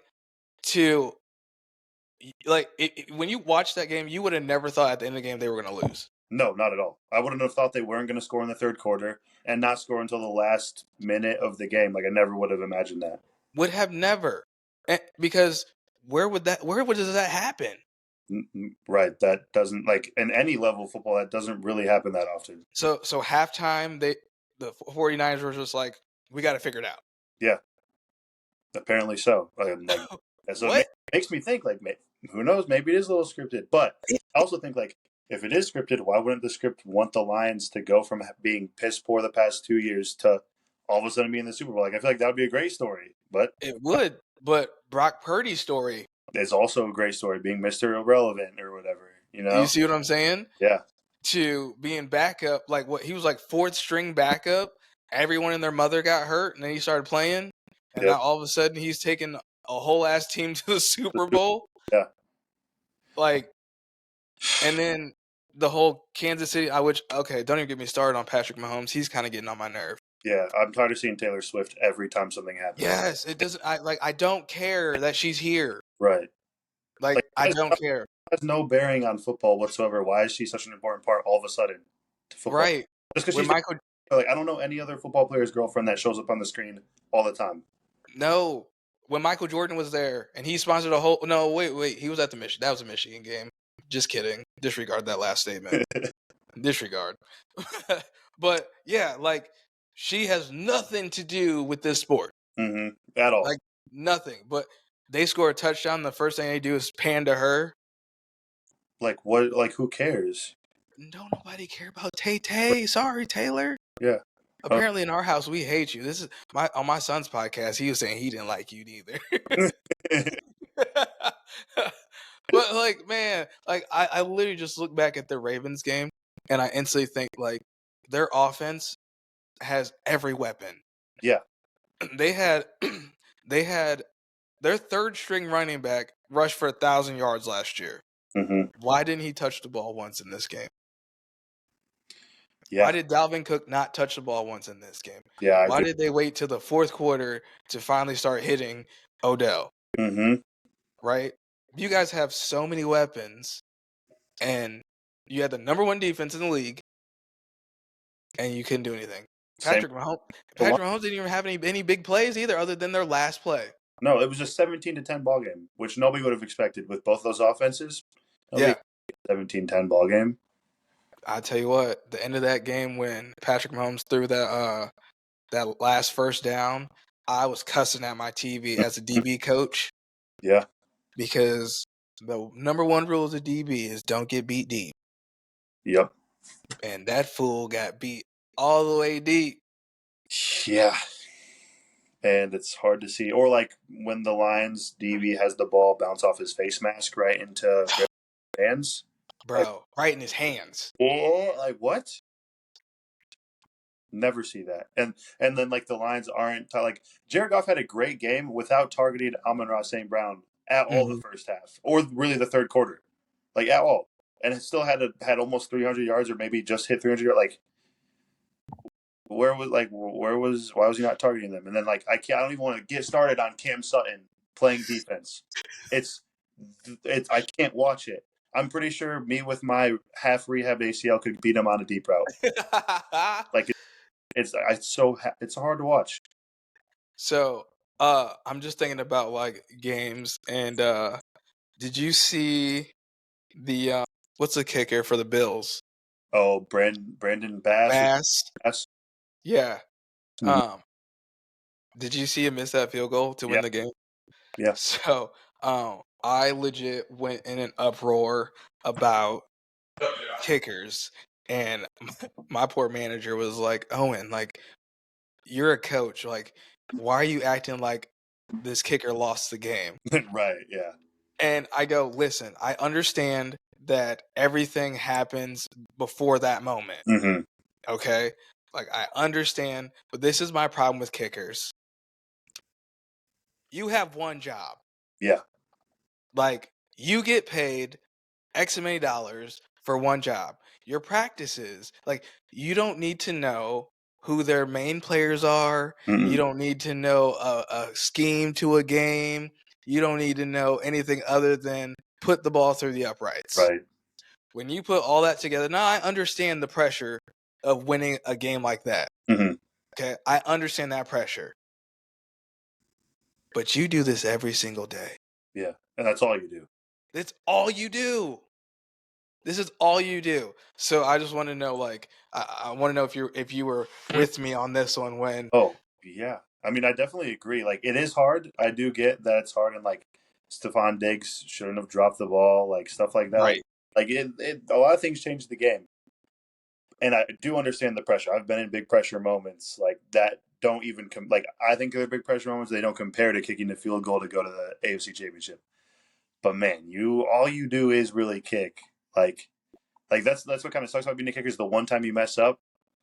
When you watch that game, you would have never thought at the end of the game they were going to lose. No, not at all. I wouldn't have thought they weren't going to score in the third quarter and not score until the last minute of the game. Like I never would have imagined that. Would have never, because where does that happen? Right. That doesn't, like, in any level of football, that doesn't really happen that often. So halftime, the 49ers were just like, we got to figure it out. Yeah. Apparently so. So it makes me think, like, who knows? Maybe it is a little scripted. But I also think, like, if it is scripted, why wouldn't the script want the Lions to go from being piss poor the past 2 years to all of a sudden be in the Super Bowl? Like, I feel like that would be a great story. But it would. But Brock Purdy's story is also a great story, being Mr. Irrelevant or whatever. You know? You see what I'm saying? Yeah. To being backup, like what he was like fourth string backup. Everyone and their mother got hurt, and then he started playing, and now all of a sudden he's taking a whole ass team to the Super Bowl. Yeah. Like, and then the whole Kansas City. Don't even get me started on Patrick Mahomes. He's kind of getting on my nerve. Yeah, I'm tired of seeing Taylor Swift every time something happens. Yes, it doesn't. I don't care that she's here. Right. Like I don't care. Has no bearing on football whatsoever. Why is she such an important part all of a sudden to football? Right. Just because she's like, I don't know any other football player's girlfriend that shows up on the screen all the time. No. When Michael Jordan was there and he sponsored a whole no, wait, he was at the Michigan. That was a Michigan game. Just kidding. Disregard that last statement. Disregard. But yeah, like she has nothing to do with this sport. At all. Like nothing. But they score a touchdown, the first thing they do is pan to her. Like what? Like who cares? Don't nobody care about Tay. Sorry, Taylor. Yeah. Apparently in our house we hate you. This is on my son's podcast. He was saying he didn't like you neither. But like, man, like I literally just look back at the Ravens game and I instantly think like their offense has every weapon. Yeah. They had their third string running back rushed for 1,000 yards last year. Why didn't he touch the ball once in this game? Yeah. Why did Dalvin Cook not touch the ball once in this game? Yeah. Why did they wait till the fourth quarter to finally start hitting Odell? Right? You guys have so many weapons, and you had the number one defense in the league, and you couldn't do anything. Patrick Mahomes didn't even have any big plays either, other than their last play. No, it was a 17-10 ball game, which nobody would have expected with both those offenses. Yeah, 17-10 ball game. I tell you what, the end of that game when Patrick Mahomes threw that last first down, I was cussing at my TV as a DB coach. Yeah. Because the number one rule of the DB is don't get beat deep. Yep. And that fool got beat all the way deep. Yeah. And it's hard to see. Or like when the Lions DB has the ball bounce off his face mask right into hands. Bro, right in his hands. Or like what? Never see that. And then like the lines aren't like Jared Goff had a great game without targeting Amon-Ra St. Brown at all the Mhm. first half or really the third quarter, like at all, and it still had almost 300 yards or maybe just hit 300 yards. Like why was he not targeting them? And then like I don't even want to get started on Cam Sutton playing defense. It's I can't watch it. I'm pretty sure me with my half rehab ACL could beat him on a deep route. Like it's hard to watch. So, I'm just thinking about like games and did you see the what's the kicker for the Bills? Oh, Brandon Bass or Bass. Bass? Yeah. Mhm. Um, did you see him miss that field goal to Yeah, win the game? yeah. So, I legit went in an uproar about kickers, and my poor manager was like, "Owen, like you're a coach. Like, why are you acting like this kicker lost the game?" Right, yeah. And I go, "Listen, I understand that everything happens before that moment. Hmm. Okay, like I understand, but this is my problem with kickers. You have one job. Yeah. Like you get paid X many dollars for one job. Your practices, like you don't need to know who their main players are. You Mm-mm. don't need to know a scheme to a game. You don't need to know anything other than put the ball through the uprights. Right. When you put all that together, now I understand the pressure of winning a game like that. Hmm. Okay, I understand that pressure. But you do this every single day. Yeah. And that's all you do. That's all you do. This is all you do. So I just want to know, like, I want to know if you were with me on this one when Oh, yeah. I mean, I definitely agree. Like, it is hard. I do get that it's hard, and like Stephon Diggs shouldn't have dropped the ball, like stuff like that. right, Like a lot of things changed the game, and I do understand the pressure. I've been in big pressure moments like that. Don't even like I think they're big pressure moments. They don't compare to kicking the field goal to go to the AFC Championship. But man, you all you do is really kick. Like that's what kind of sucks about being a kicker is the one time you mess up,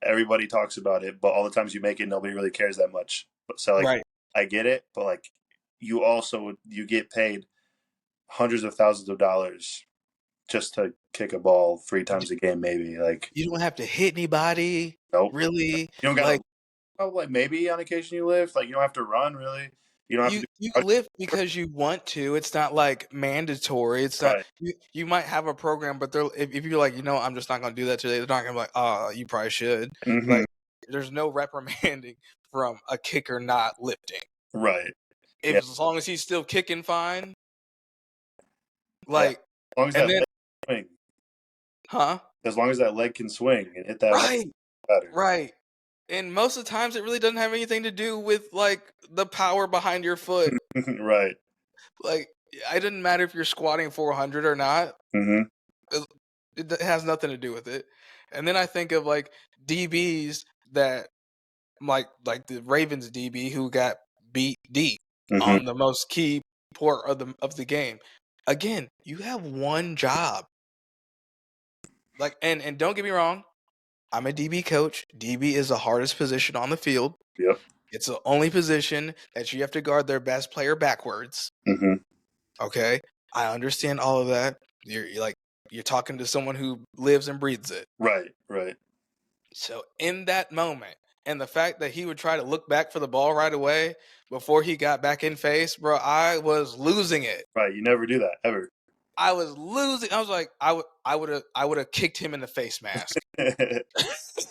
everybody talks about it, but all the times you make it, nobody really cares that much. So like, right. I get it, but like, you get paid hundreds of thousands of dollars just to kick a ball three And times a game, maybe. Like, you don't have to hit anybody, nope, really. you don't gotta. Like Oh, like maybe on occasion you lift. Like you don't have to run really. You don't have to you do lift because you want to. It's not like mandatory. It's not right. you might have a program, but they're if you're like, I'm just not gonna do that today, they're not gonna be like, oh, you probably should. Hmm. Like there's no reprimanding from a kicker not lifting. Right. If Yeah. as long as he's still kicking fine, Yeah. As like long as and that then leg can swing, huh? as long as that leg can swing and hit that leg Right. better. Right. And most of the times it really doesn't have anything to do with like the power behind your foot. Right. Like it doesn't matter if you're squatting 400 or not. Hmm. It, it has nothing to do with it. And then I think of like DBs that like the Ravens DB who got beat deep Hmm. on the most key part of the game. Again, you have one job. Like and don't get me wrong, I'm a DB coach. DB is the hardest position on the field. Yep. It's the only position that you have to guard their best player backwards. Hmm. Okay, I understand all of that. You're talking to someone who lives and breathes it. Right. Right. So in that moment, and the fact that he would try to look back for the ball right away before he got back in face, bro, I was losing it. Right. You never do that ever. I was losing. I was like, I would have kicked him in the face mask.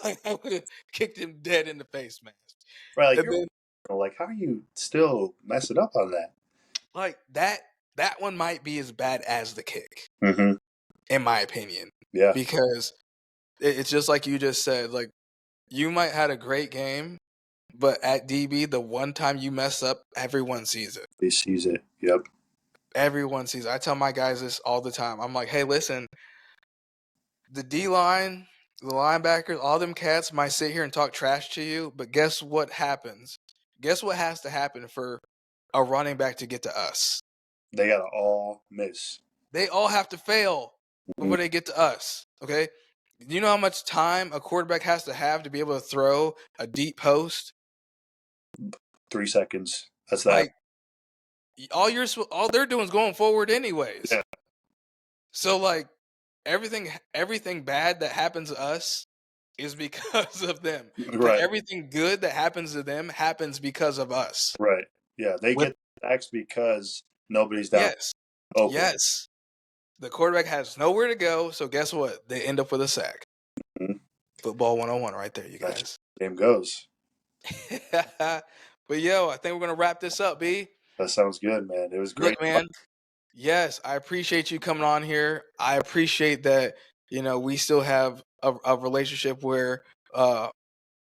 Like, I would have kicked him dead in the face mask. Right. Like And you're then like, how are you still messing up on that? like that one might be as bad as the kick, Hmm. in my opinion, Yeah. because it's just like you just said. Like you might had a great game, but at DB, the one time you mess up, everyone sees it. He sees it. Yep. Everyone sees it. I tell my guys this all the time. I'm like, hey, listen, the D line, the linebackers, all them cats might sit here and talk trash to you, but guess what happens? Guess what has to happen for a running back to get to us? They gotta all miss. They all have to fail Mhm. before they get to us. Okay. You know how much time a quarterback has to have to be able to throw a deep post? 3 seconds. That's that. Like all they're doing is going forward anyways. Yeah. So like everything bad that happens to us is because of them. But Right. everything good that happens to them happens because of us. Right. Yeah. They With get sacks because nobody's down yes. open. Yes. The quarterback has nowhere to go, so guess what? They end up with a sack. Mhm. Football 101 right there, you That's guys. how the game goes. But yo, I think we're gonna wrap this up, B. That sounds good, man. It was great. Look, man. Yes, I appreciate you coming on here. I appreciate that, we still have a relationship where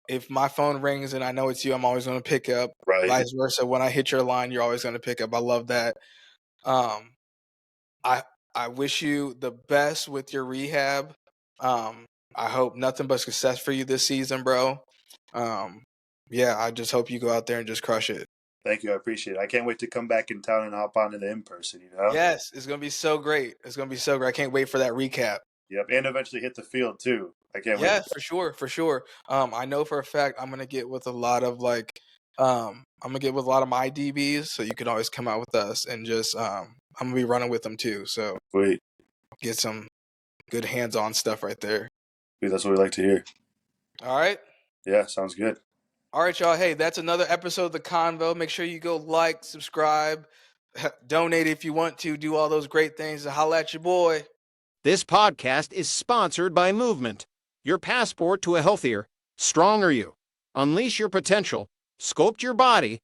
if my phone rings and I know it's you, I'm always going to pick up. Right. Vice versa. When I hit your line, you're always going to pick up. I love that. Um, I wish you the best with your rehab. I hope nothing but success for you this season, bro. Yeah, I just hope you go out there and just crush it. Thank you. I appreciate it. I can't wait to come back in town and hop on to the in-person, Yes, it's going to be so great. It's going to be so great. I can't wait for that recap. Yep. And eventually hit the field, too. I can't wait. Yeah, for sure, for sure. I know for a fact I'm gonna get with a lot of I'm gonna get with a lot of my DBs, so you can always come out with us and just I'm gonna be running with them too. So Sweet. get some good hands-on stuff right there. Dude, that's what we like to hear. All right. Yeah, sounds good. All right, y'all. Hey, that's another episode of The Convo. Make sure you go like, subscribe, donate if you want to, do all those great things, and holla at your boy. This podcast is sponsored by Movement, your passport to a healthier, stronger you. Unleash your potential, sculpt your body,